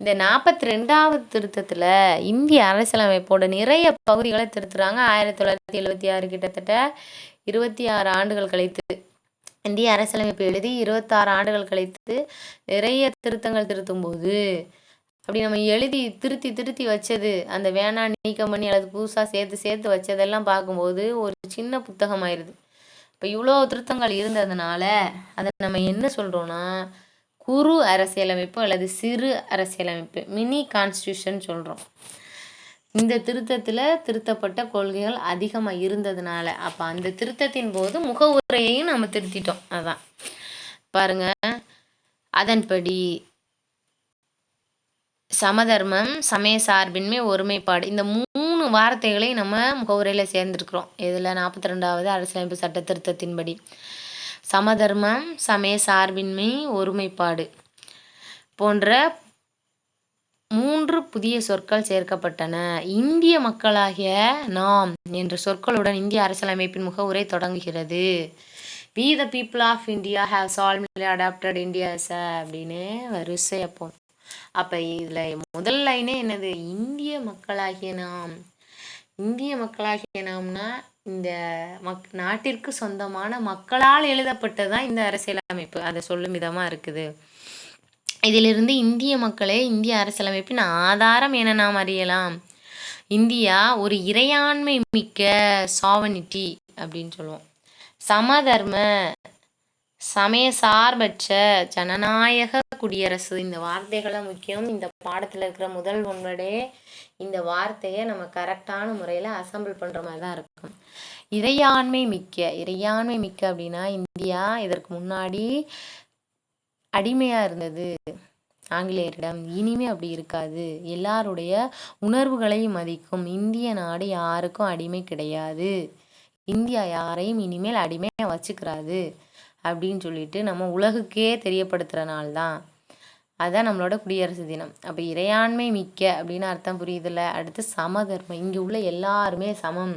இந்த 42வது திருத்தத்தில் இந்திய அரசியலமைப்போட நிறைய பகுதிகளை திருத்துறாங்க. 1976 கிட்டத்தட்ட 26 ஆண்டுகள் கழித்து, இந்திய அரசியலமைப்பு எழுதி 26 ஆண்டுகள் கழித்து நிறைய திருத்தங்கள் திருத்தும் போது அப்படி நம்ம எழுதி திருத்தி திருத்தி வச்சது, அந்த வேணாம் நீக்கம் பண்ணி அல்லது புதுசாக சேர்த்து சேர்த்து வச்சதெல்லாம் பார்க்கும்போது ஒரு சின்ன புத்தகம் ஆயிடுது. இப்போ இவ்வளோ திருத்தங்கள் இருந்ததுனால அதை நம்ம என்ன சொல்கிறோன்னா குறு அரசியலமைப்பு அல்லது சிறு அரசியலமைப்பு, மினி கான்ஸ்டியூஷன் சொல்கிறோம். இந்த திருத்தத்தில் திருத்தப்பட்ட கொள்கைகள் அதிகமாக இருந்ததுனால அப்போ அந்த திருத்தத்தின் போது முகவுரையையும் நம்ம திருத்திட்டோம். அதான் பாருங்க, அதன்படி சமதர்மம், சமய சார்பின்மை, ஒருமைப்பாடு, இந்த 3 வார்த்தைகளையும் நம்ம முகவுரையில் சேர்ந்துருக்குறோம். இதில் 42வது அரசியலமைப்பு சட்ட திருத்தத்தின்படி சமதர்மம், சமய சார்பின்மை, ஒருமைப்பாடு போன்ற 3 புதிய சொற்கள் சேர்க்கப்பட்டன. இந்திய மக்களாகிய நாம் என்ற சொற்களுடன் இந்திய அரசியலமைப்பின் முகவுரை தொடங்குகிறது. We the people of India have solemnly adopted India as a அப்படின்னு வரிசை அப்போ. அப்போ இதில் முதல் லைனே என்னது? இந்திய மக்களாகிய நாம். இந்திய மக்களாகிய நாம்னா இந்த நாட்டிற்கு சொந்தமான மக்களால் எழுதப்பட்டதான் இந்த அரசியலமைப்பு. அதை சொல்லும் விதமாக இருக்குது. இதிலிருந்து இந்திய மக்களே இந்திய அரசியலமைப்பின் ஆதாரம் என நாம் அறியலாம். இந்தியா ஒரு இறையாண்மை மிக்க சாவனிட்டி அப்படின்னு சொல்லுவோம். சமதர்ம, சமய சார்பற்ற ஜனநாயக குடியரசு. இந்த வார்த்தைகள்லாம் முக்கியம். இந்த பாடத்தில் இருக்கிற முதல் ஒன்றே இந்த வார்த்தையை நம்ம கரெக்டான முறையில் அசம்பிள் பண்ணுற மாதிரி தான் இருக்கும். இறையாண்மை மிக்க. இறையாண்மை மிக்க அப்படின்னா இந்தியா இதற்கு முன்னாடி அடிமையாக இருந்தது ஆங்கிலேயரிடம். இனிமே அப்படி இருக்காது. எல்லாருடைய உணர்வுகளையும் மதிக்கும். இந்திய நாடு யாருக்கும் அடிமை கிடையாது. இந்தியா யாரையும் இனிமேல் அடிமையாக வச்சுக்கிறாது அப்படின்னு சொல்லிட்டு நம்ம உலகுக்கே தெரியப்படுத்துகிற தான். அதுதான் நம்மளோட குடியரசு தினம். அப்போ இறையாண்மை மிக்க அப்படின்னு அர்த்தம் புரியுதுல்ல. அடுத்து சமதர்மம். இங்கே உள்ள எல்லாருமே சமம்.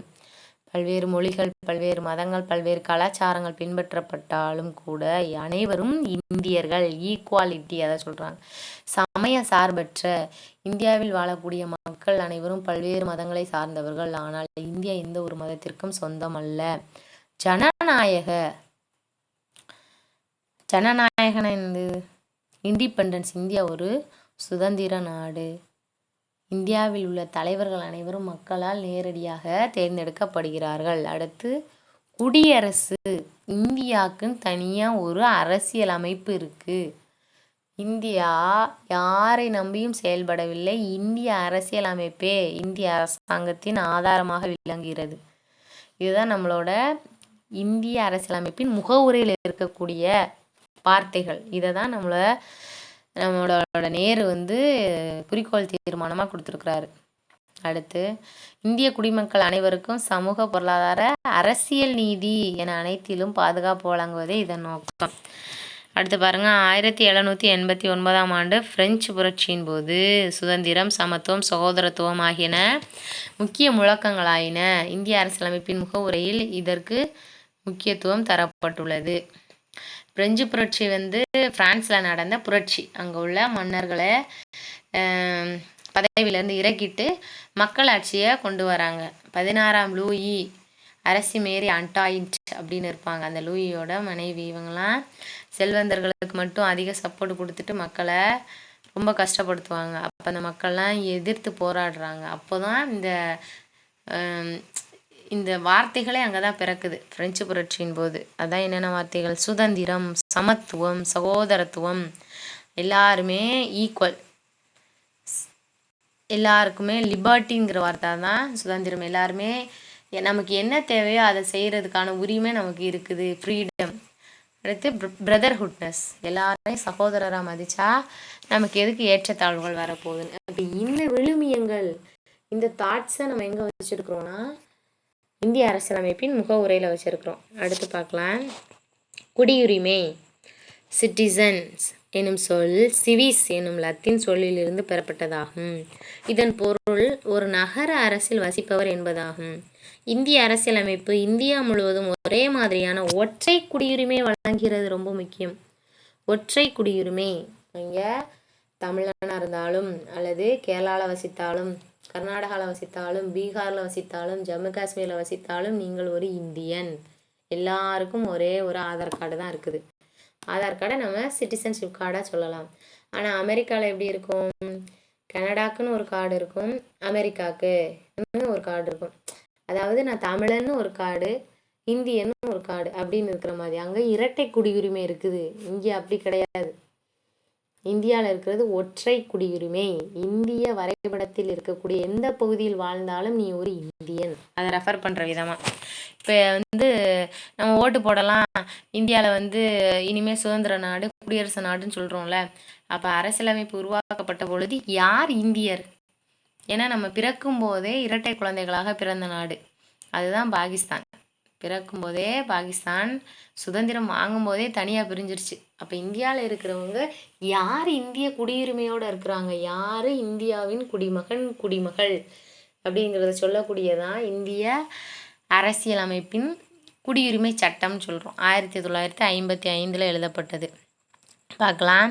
பல்வேறு மொழிகள், பல்வேறு மதங்கள், பல்வேறு கலாச்சாரங்கள் பின்பற்றப்பட்டாலும் கூட அனைவரும் இந்தியர்கள். ஈக்குவாலிட்டி அதை சொல்கிறாங்க. சமய சார்பற்ற. இந்தியாவில் வாழக்கூடிய மக்கள் அனைவரும் பல்வேறு மதங்களை சார்ந்தவர்கள். ஆனால் இந்தியா எந்த ஒரு மதத்திற்கும் சொந்தம் அல்ல. ஜனநாயக. ஜனநாயகன இண்டிபெண்டன்ஸ். இந்தியா ஒரு சுதந்திர நாடு. இந்தியாவில் உள்ள தலைவர்கள் அனைவரும் மக்களால் நேரடியாக தேர்ந்தெடுக்கப்படுகிறார்கள். அடுத்து குடியரசு. இந்தியாவுக்குன்னு தனியாக ஒரு அரசியல் அமைப்பு இருக்குது. இந்தியா யாரை நம்பியும் செயல்படவில்லை. இந்திய அரசியல் அமைப்பே இந்திய அரசாங்கத்தின் ஆதாரமாக விளங்குகிறது. இதுதான் நம்மளோட இந்திய அரசியலமைப்பின் முகவுரையில் இருக்கக்கூடிய வார்த்தைகள். இதை தான் நம்மளோட நேரு குறிக்கோள் தீர்மானமாக கொடுத்துருக்குறாரு. அடுத்து இந்திய குடிமக்கள் அனைவருக்கும் சமூக, பொருளாதார, அரசியல் நீதி என அனைத்திலும் பாதுகாப்பு வழங்குவதே இதன் நோக்கம். அடுத்து பாருங்க, 1789ஆம் ஆண்டு பிரெஞ்சு புரட்சியின் போது சுதந்திரம், சமத்துவம், சகோதரத்துவம் ஆகியன முக்கிய முழக்கங்களாயின. இந்திய அரசியலமைப்பின் முகவுரையில் இதற்கு முக்கியத்துவம் தரப்பட்டுள்ளது. பிரெஞ்சு புரட்சி பிரான்ஸில் நடந்த புரட்சி. அங்கே உள்ள மன்னர்களை பதவியிலேருந்து இறக்கிட்டு மக்களாட்சியை கொண்டு வராங்க. 16ஆம் லூயி, அரசி மேரி அண்டாயிண்ட் அப்படின்னு இருப்பாங்க. அந்த லூயியோட மனைவி. இவங்கெல்லாம் செல்வந்தர்களுக்கு மட்டும் அதிக சப்போர்ட் கொடுத்துட்டு மக்களை ரொம்ப கஷ்டப்படுத்துவாங்க. அப்போ அந்த மக்கள்லாம் எதிர்த்து போராடுறாங்க. அப்போ தான் இந்த வார்த்தைகளே அங்கே தான் பிறக்குது பிரெஞ்சு புரட்சியின் போது. அதான் என்னென்ன வார்த்தைகள்? சுதந்திரம், சமத்துவம், சகோதரத்துவம், எல்லாருமே ஈக்குவல், எல்லாருக்குமே லிபர்ட்டிங்கிற வார்த்தை தான் சுதந்திரம். எல்லாருமே நமக்கு என்ன தேவையோ அதை செய்கிறதுக்கான உரிமை நமக்கு இருக்குது, ஃப்ரீடம். அடுத்து பிரதர்ஹுட்னஸ், எல்லாரையும் சகோதரராக மதித்தா நமக்கு எதுக்கு ஏற்றத்தாழ்வுகள் வரப்போகுதுன்னு. அப்படி இந்த விழுமியங்கள், இந்த தாட்ஸை நம்ம எங்கே வச்சுருக்குறோன்னா இந்திய அரசியலமைப்பின் முகவுரையில் வச்சுருக்கிறோம். அடுத்து பார்க்கலாம். குடியுரிமை. சிட்டிசன்ஸ் எனும் சொல் சிவிஸ் எனும் லத்தீன் சொல்லிலிருந்து பெறப்பட்டதாகும். இதன் பொருள் ஒரு நகர அரசில் வசிப்பவர் என்பதாகும். இந்திய அரசியலமைப்பு இந்தியா முழுவதும் ஒரே மாதிரியான ஒற்றை குடியுரிமை வழங்குகிறது. ரொம்ப முக்கியம். ஒற்றை குடியுரிமை. இங்கே தமிழனாக இருந்தாலும் அல்லது கேரளாவில் வசித்தாலும், கர்நாடகாவில் வசித்தாலும், பீகாரில் வசித்தாலும், ஜம்மு காஷ்மீரில் வசித்தாலும் நீங்கள் ஒரு இந்தியன். எல்லாருக்கும் ஒரே ஒரு ஆதார் கார்டு தான் இருக்குது. ஆதார் கார்டை நம்ம சிட்டிசன்ஷிப் கார்டாக சொல்லலாம். ஆனால் அமெரிக்காவில் எப்படி இருக்கும்? கனடாக்குன்னு ஒரு கார்டு இருக்கும், அமெரிக்காவுக்குன்னு ஒரு கார்டு இருக்கும். அதாவது நான் தமிழன்னு ஒரு கார்டு, இந்தியன்னு ஒரு கார்டு அப்படின்னு இருக்கிற மாதிரி. அங்கே இரட்டை குடியுரிமை இருக்குது, இங்கே அப்படி கிடையாது. இந்தியாவில் இருக்கிறது ஒற்றை குடியுரிமை. இந்திய வரைபடத்தில் இருக்கக்கூடிய எந்த பகுதியில் வாழ்ந்தாலும் நீ ஒரு இந்தியன். அதை ரெஃபர் பண்ணுற விதமாக இப்போ நம்ம ஓட்டு போடலாம். இந்தியாவில் இனிமேல் சுதந்திர நாடு, குடியரசு நாடுன்னு சொல்கிறோம்ல. அப்போ அரசியலமைப்பு உருவாக்கப்பட்ட பொழுது யார் இந்தியர்? ஏன்னா நம்ம பிறக்கும் போதே இரட்டை குழந்தைகளாக பிறந்த நாடு அதுதான் பாகிஸ்தான். பிறக்கும் போதே பாகிஸ்தான், சுதந்திரம் வாங்கும் போதே தனியாக பிரிஞ்சிருச்சு. அப்போ இந்தியாவில் இருக்கிறவங்க யார் இந்திய குடியுரிமையோடு இருக்கிறாங்க, யார் இந்தியாவின் குடிமகன் குடிமகள் அப்படிங்கிறத சொல்லக்கூடியதான் இந்திய அரசியலமைப்பின் குடியுரிமை சட்டம் சொல்கிறோம். 1955 எழுதப்பட்டது. பார்க்கலாம்.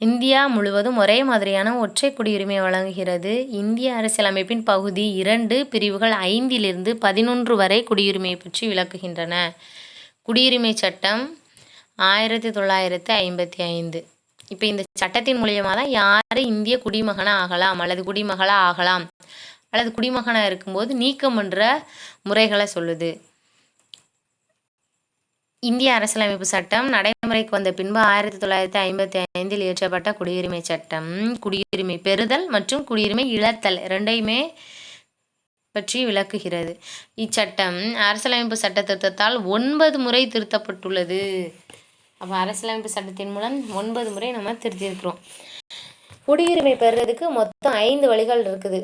இந்தியா முழுவதும் ஒரே மாதிரியான ஒற்றை குடியுரிமை வழங்குகிறது. இந்திய அரசியலமைப்பின் பகுதி 2 பிரிவுகள் 5 11 வரை குடியுரிமை பற்றி விளக்குகின்றன. குடியுரிமை சட்டம் 1955. இப்போ இந்த சட்டத்தின் மூலியமாக தான் யார் இந்திய குடிமகனாக ஆகலாம் அல்லது குடிமகளாக ஆகலாம் அல்லது குடிமகனாக இருக்கும்போது நீக்கம் பண்ணுற முறைகளை சொல்லுது. இந்திய அரசியலமைப்பு சட்டம் நடைமுறைக்கு வந்த பின்பு 1955 இயற்றப்பட்ட குடியுரிமை சட்டம் குடியுரிமை பெறுதல் மற்றும் குடியுரிமை இழத்தல் இரண்டையுமே பற்றி விளக்குகிறது. இச்சட்டம் அரசியலமைப்பு சட்ட திருத்தத்தால் 9 முறை திருத்தப்பட்டுள்ளது. அப்போ அரசியலமைப்பு சட்டத்தின் மூலம் 9 முறை நம்ம திருத்தியிருக்கிறோம். குடியுரிமை பெறுறதுக்கு மொத்தம் 5 வழிகள் இருக்குது.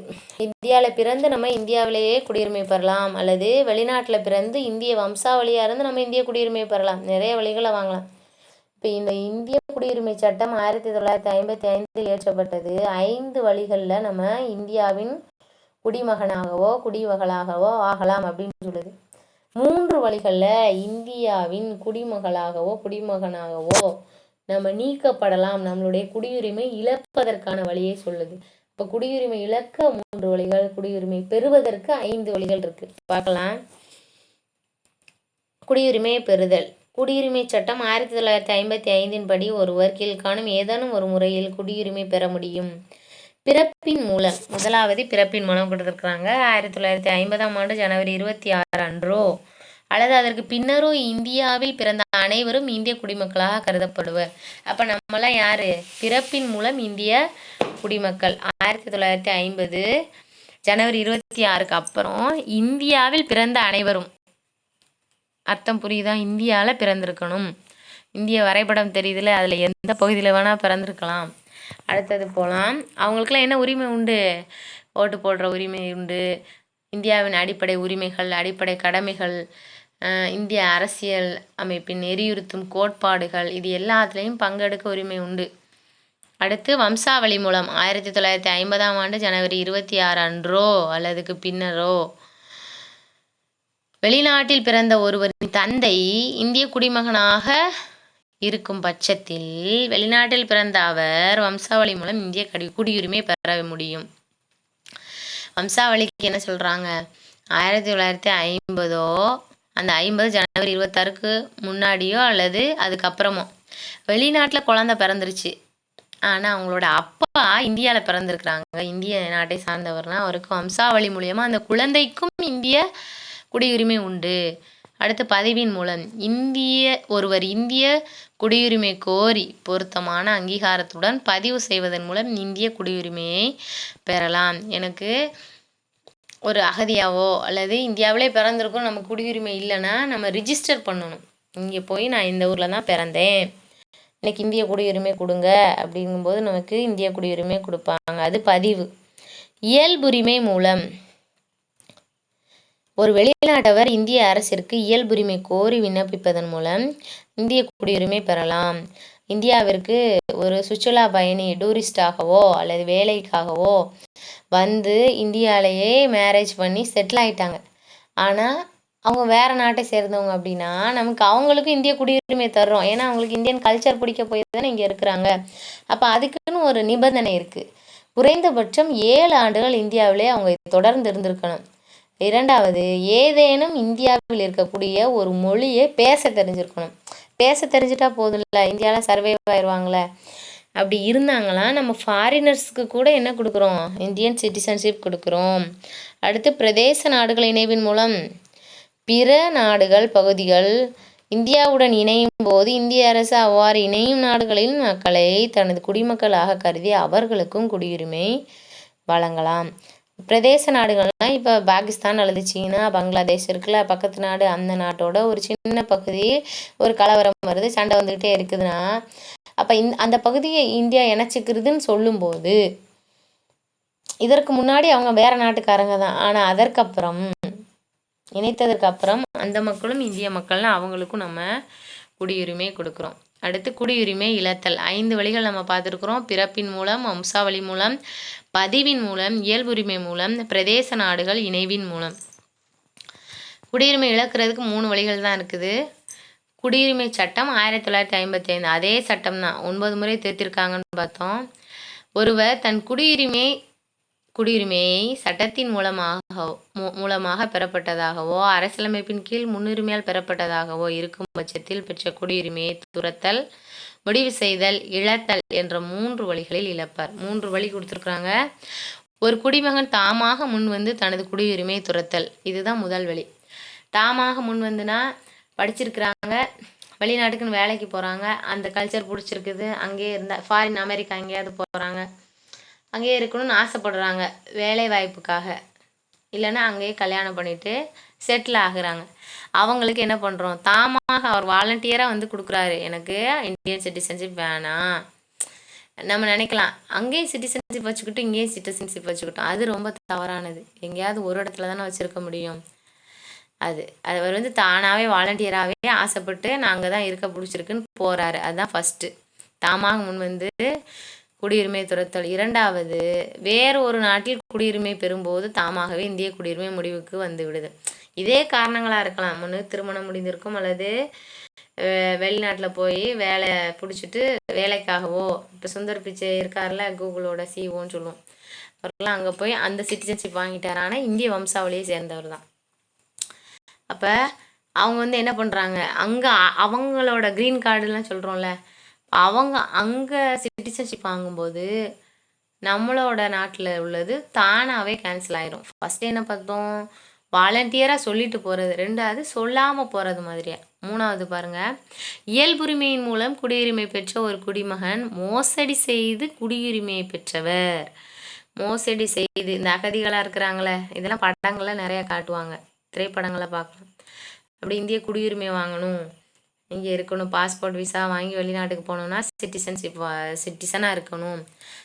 இந்தியாவில் பிறந்து நம்ம இந்தியாவிலேயே குடியுரிமை பெறலாம், அல்லது வெளிநாட்டில் பிறந்து இந்திய வம்சாவளியாக இருந்து நம்ம இந்திய குடியுரிமை பெறலாம். நிறைய வழிகளை வாங்கலாம். இப்போ இந்த இந்திய குடியுரிமை சட்டம் 1955 இயற்றப்பட்டது. 5 வழிகளில் நம்ம இந்தியாவின் குடிமகனாகவோ குடிமகளாகவோ ஆகலாம் அப்படின்னு சொல்லுது. 3 வழிகளில் இந்தியாவின் குடிமகளாகவோ குடிமகனாகவோ நம்ம நீக்கப்படலாம், நம்மளுடைய குடியுரிமை இழப்பதற்கான வழியை சொல்லுது. இப்போ குடியுரிமை இழக்க 3 வழிகள், குடியுரிமை பெறுவதற்கு 5 வழிகள் இருக்கு. பார்க்கலாம். குடியுரிமை பெறுதல். குடியுரிமை சட்டம் 1955 படி ஒருவர் கீழ்காணும் ஏதேனும் ஒரு முறையில் குடியுரிமை பெற முடியும். பிறப்பின் மூலம். முதலாவது பிறப்பின் மூலம் கொடுத்துருக்குறாங்க. 1950 ஜனவரி 26 அன்றோ அல்லது அதற்கு பின்னரோ இந்தியாவில் பிறந்த அனைவரும் இந்திய குடிமக்களாக கருதப்படுவர். அப்போ நம்மளாம் யார்? பிறப்பின் மூலம் இந்திய குடிமக்கள். 1950 ஜனவரி 26க்கு அப்புறம் இந்தியாவில் பிறந்த அனைவரும். அர்த்தம் புரியுதா? இந்தியாவில் பிறந்திருக்கணும். இந்திய வரைபடம் தெரியுதுல, அதில் எந்த பகுதியில் வேணால் பிறந்திருக்கலாம். அடுத்தது போகலாம். அவங்களுக்குலாம் என்ன உரிமை உண்டு? ஓட்டு போடுற உரிமை உண்டு. இந்தியாவின் அடிப்படை உரிமைகள், அடிப்படை கடமைகள், இந்திய அரசியல் அமைப்பின் நெறியுறுத்தும் கோட்பாடுகள், இது எல்லாத்துலேயும் பங்கெடுக்க உரிமை உண்டு. அடுத்து வம்சாவளி மூலம். 1950 ஜனவரி 26 அன்றோ அல்லதுக்கு பின்னரோ வெளிநாட்டில் பிறந்த ஒருவரின் தந்தை இந்திய குடிமகனாக இருக்கும் பட்சத்தில் வெளிநாட்டில் பிறந்த அவர் வம்சாவளி மூலம் இந்திய குடியுரிமை பெற முடியும். வம்சாவளிக்கு என்ன சொல்கிறாங்க? 1950 அந்த 50 ஜனவரி 26க்கு முன்னாடியோ அல்லது அதுக்கப்புறமோ வெளிநாட்டில் குழந்தை பிறந்துருச்சு, ஆனால் அவங்களோட அப்பா இந்தியாவில் பிறந்திருக்கிறாங்க, இந்திய நாட்டை சார்ந்தவர்னா அவருக்கு வம்சாவளி மூலியமாக அந்த குழந்தைக்கும் இந்திய குடியுரிமை உண்டு. அடுத்து பதிவின் மூலம். ஒருவர் இந்திய குடியுரிமை கோரி பொருத்தமான அங்கீகாரத்துடன் பதிவு செய்வதன் மூலம் இந்திய குடியுரிமையை பெறலாம். எனக்கு ஒரு அகதியாவோ அல்லது இந்தியாவிலே பிறந்திருக்கோம், நம்ம குடியுரிமை இல்லைன்னா நம்ம ரிஜிஸ்டர் பண்ணணும். இங்கே போய் நான் இந்த ஊரில் தான் பிறந்தேன், எனக்கு இந்திய குடியுரிமை கொடுங்க அப்படிங்கும்போது நமக்கு இந்திய குடியுரிமை கொடுப்பாங்க. அது பதிவு. இயல்புரிமை மூலம். ஒரு வெளிநாட்டவர் இந்திய அரசிற்கு இயல்புரிமை கோரி விண்ணப்பிப்பதன் மூலம் இந்திய குடியுரிமை பெறலாம். இந்தியாவிற்கு ஒரு சுற்றுலா பயணி டூரிஸ்டாகவோ அல்லது வேலைக்காகவோ வந்து இந்தியாவிலேயே மேரேஜ் பண்ணி செட்டில் ஆகிட்டாங்க, ஆனால் அவங்க வேறு நாட்டை சேர்ந்தவங்க அப்படின்னா நமக்கு அவங்களுக்கும் இந்திய குடியுரிமை தர்றோம். ஏன்னா அவங்களுக்கு இந்தியன் கல்ச்சர் பிடிக்க போய் தானே இங்கே இருக்கிறாங்க. அப்போ அதுக்குன்னு ஒரு நிபந்தனை இருக்குது. குறைந்தபட்சம் 7 ஆண்டுகள் இந்தியாவிலே அவங்க தொடர்ந்து இருந்திருக்கணும். 2வது, ஏதேனும் இந்தியாவில் இருக்கக்கூடிய ஒரு மொழியை பேச தெரிஞ்சிருக்கணும். பேச தெரிஞ்சிட்டா போதும்ல, இந்தியாவில் சர்வைவ் ஆயிடுவாங்களே. அப்படி இருந்தாங்களாம் நம்ம ஃபாரினர்ஸ்க்கு கூட என்ன கொடுக்குறோம், இந்தியன் சிட்டிசன்ஷிப் கொடுக்குறோம். அடுத்து பிரதேச நாடுகள் இணைவின் மூலம் பிற நாடுகள் பகுதிகள் இந்தியாவுடன் இணையும் போது இந்திய அரசு அவ்வாறு இணையும் நாடுகளின் மக்களை தனது குடிமக்களாக கருதி அவர்களுக்கும் குடியுரிமை வழங்கலாம். பிரதேச நாடுகள்லாம் இப்போ பாகிஸ்தான் அல்லது சீனா, பங்களாதேஷ் இருக்குல்ல பக்கத்து நாடு, அந்த நாட்டோட ஒரு சின்ன பகுதி ஒரு கலவரம் வருது, சண்டை வந்துக்கிட்டே இருக்குதுன்னா அப்போ அந்த பகுதியை இந்தியா இணைச்சிக்கிறதுன்னு சொல்லும்போது இதற்கு முன்னாடி அவங்க வேற நாட்டுக்காரங்க தான். ஆனால் அதற்கப்புறம் இணைத்ததற்கு அப்புறம் அந்த மக்களும் இந்திய மக்கள்னு அவங்களுக்கும் நம்ம குடியுரிமை கொடுக்குறோம். அடுத்து குடியுரிமை இழத்தல் 5 வழிகள் நம்ம பார்த்துருக்குறோம். பிறப்பின் மூலம், வம்சாவளி மூலம், பதிவின் மூலம், இயல்புரிமை மூலம், பிரதேச நாடுகள் இணைவின் மூலம். குடியுரிமை இழக்கிறதுக்கு 3 வழிகள் தான் இருக்குது. குடியுரிமை சட்டம் 1955 அதே சட்டம் தான் 9 முறை திருத்திருக்காங்கன்னு பார்த்தோம். ஒருவர் தன் குடியுரிமையை சட்டத்தின் மூலமாக பெறப்பட்டதாகவோ அரசியலமைப்பின் கீழ் முன்னுரிமையால் பெறப்பட்டதாகவோ இருக்கும் பட்சத்தில் பெற்ற குடியுரிமையை துறத்தல், முடிவு செய்தல், இழத்தல் என்ற 3 வழிகளில் இழப்பார். 3 வழி கொடுத்துருக்குறாங்க. ஒரு குடிமகன் தாமாக முன் வந்து தனது குடியுரிமையை துறத்தல், இதுதான் முதல் வழி. தாமாக முன் வந்துனா படிச்சிருக்கிறாங்க, வெளிநாட்டுக்குன்னு வேலைக்கு போகிறாங்க, அந்த கல்ச்சர் பிடிச்சிருக்குது, அங்கேயே இருந்தால் ஃபாரின் அமெரிக்கா எங்கேயாவது போகிறாங்க, அங்கேயே இருக்கணும்னு ஆசைப்படுறாங்க வேலை வாய்ப்புக்காக, இல்லைன்னா அங்கேயே கல்யாணம் பண்ணிவிட்டு செட்டில் ஆகுறாங்க. அவங்களுக்கு என்ன பண்ணுறோம், தாமாக அவர் வாலண்டியராக வந்து கொடுக்குறாரு, எனக்கு இந்தியன் சிட்டிசன்ஷிப் வேணாம். நம்ம நினைக்கலாம் அங்கேயும் சிட்டிசன்ஷிப் வச்சுக்கிட்டு இங்கேயும் சிட்டிசன்ஷிப் வச்சுக்கிட்டோம், அது ரொம்ப தவறானது. எங்கேயாவது ஒரு இடத்துல தானே வச்சுருக்க முடியும். அவர் வந்து தானாகவே வாலண்டியராகவே ஆசைப்பட்டு நாங்கள் தான் இருக்க பிடிச்சிருக்குன்னு போகிறாரு. அதுதான் ஃபஸ்ட்டு, தாமாக முன் வந்து குடியுரிமை துறத்தல். 2வது, வேறு ஒரு நாட்டில் குடியுரிமை பெறும்போது தாமாகவே இந்திய குடியுரிமை முடிவுக்கு வந்து விடுது. இதே காரணங்களாக இருக்கலாம். ஒன்று திருமணம் முடிந்திருக்கும், அல்லது வெளிநாட்டில் போய் வேலை பிடிச்சிட்டு வேலைக்காகவோ, இப்போ சுந்தர் பிச்சை இருக்கார்ல கூகுளோட சிஓன்னு சொல்லுவோம், அவரெல்லாம் அங்கே போய் அந்த சிட்டிசன்ஷிப் வாங்கிட்டார், ஆனால் இந்திய வம்சாவளியை சேர்ந்தவர் தான். அப்போ அவங்க வந்து என்ன பண்ணுறாங்க, அங்கே அவங்களோட க்ரீன் கார்டுலாம் சொல்கிறோம்ல, அவங்க அங்கே சிட்டிசன்ஷிப் வாங்கும்போது நம்மளோட நாட்டில் உள்ளது தானாகவே கேன்சல் ஆயிரும். ஃபஸ்ட்டு என்ன பார்த்தோம், வாலண்டியராக சொல்லிட்டு போகிறது. 2வது சொல்லாமல் போகிறது மாதிரியா. 3வது பாருங்கள், இயல்புரிமையின் மூலம் குடியுரிமை பெற்ற ஒரு குடிமகன் மோசடி செய்து குடியுரிமையை பெற்றவர். மோசடி செய்து இந்த அகதிகளாக இருக்கிறாங்களே, இதெல்லாம் படங்களில் நிறையா காட்டுவாங்க, திரைப்படங்களை பார்க்கலாம். அப்படி இந்திய குடியுரிமை வாங்கணும், இங்கே இருக்கணும், பாஸ்போர்ட் விசா வாங்கி வெளிநாட்டுக்கு போகணுன்னா சிட்டிசனாக இருக்கணும்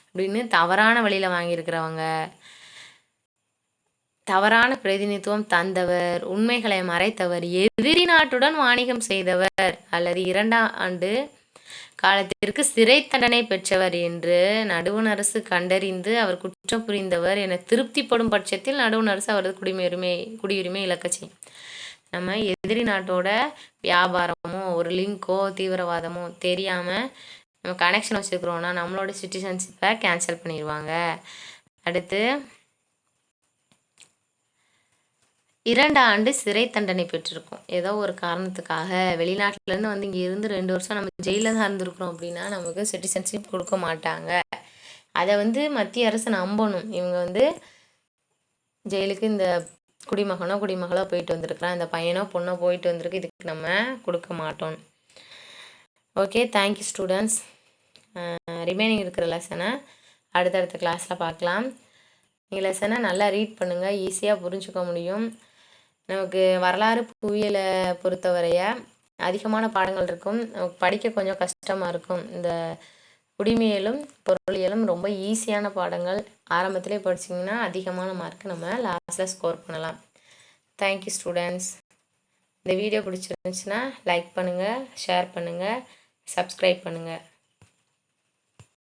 அப்படின்னு தவறான வழியில் வாங்கியிருக்கிறவங்க, தவறான பிரதிநிதித்துவம் தந்தவர், உண்மைகளை மறைத்தவர், எதிரி நாட்டுடன் வாணிகம் செய்தவர், அல்லது 2ஆம் ஆண்டு காலத்திற்கு சிறை தண்டனை பெற்றவர் என்று நடுவண் அரசு கண்டறிந்து அவர் குற்றம் புரிந்தவர் என திருப்திப்படும் பட்சத்தில் நடுவண் அரசு அவரது குடியுரிமை இழக்க செய்யும். நம்ம எதிரி நாட்டோட வியாபாரமோ ஒரு லிங்கோ தீவிரவாதமோ தெரியாமல் நம்ம கனெக்ஷன் வச்சுருக்கிறோன்னா நம்மளோட சிட்டிசன்ஷிப்பை கேன்சல் பண்ணிடுவாங்க. அடுத்து 2 ஆண்டு சிறை தண்டனை பெற்றிருக்கோம், ஏதோ ஒரு காரணத்துக்காக வெளிநாட்டிலேருந்து வந்து இங்கே இருந்து 2 வருஷம் நம்ம ஜெயிலில் தான் இருந்திருக்கிறோம் அப்படின்னா நமக்கு சிட்டிசன்ஷிப் கொடுக்க மாட்டாங்க. அதை வந்து மத்திய அரசு நம்பணும். இவங்க வந்து ஜெயிலுக்கு இந்த குடிமகனோ போயிட்டு வந்திருக்கிறான், இந்த பையனோ பொண்ணோ போயிட்டு வந்திருக்கு, இதுக்கு நம்ம கொடுக்க மாட்டோம். Okay, thank you students. ரிமைனிங் இருக்கிற லெசனை அடுத்தடுத்த கிளாஸில் பார்க்கலாம். நீங்கள் லெசனை நல்லா ரீட் பண்ணுங்கள், ஈஸியாக புரிஞ்சுக்க முடியும். நமக்கு வரலாறு புவியியலை பொறுத்தவரைய அதிகமான பாடங்கள் இருக்கும், நமக்கு படிக்க கொஞ்சம் கஷ்டமாக இருக்கும். இந்த குடிமையியலும் பொருளியலும் ரொம்ப ஈஸியான பாடங்கள், ஆரம்பத்திலே படிச்சிங்கன்னா அதிகமான மார்க் நம்ம லாஸ்ட்டில் ஸ்கோர் பண்ணலாம். Thank you students. இந்த வீடியோ பிடிச்சிருந்துச்சுன்னா லைக் பண்ணுங்கள், ஷேர் பண்ணுங்கள், சப்ஸ்கிரைப் பண்ணுங்கள்.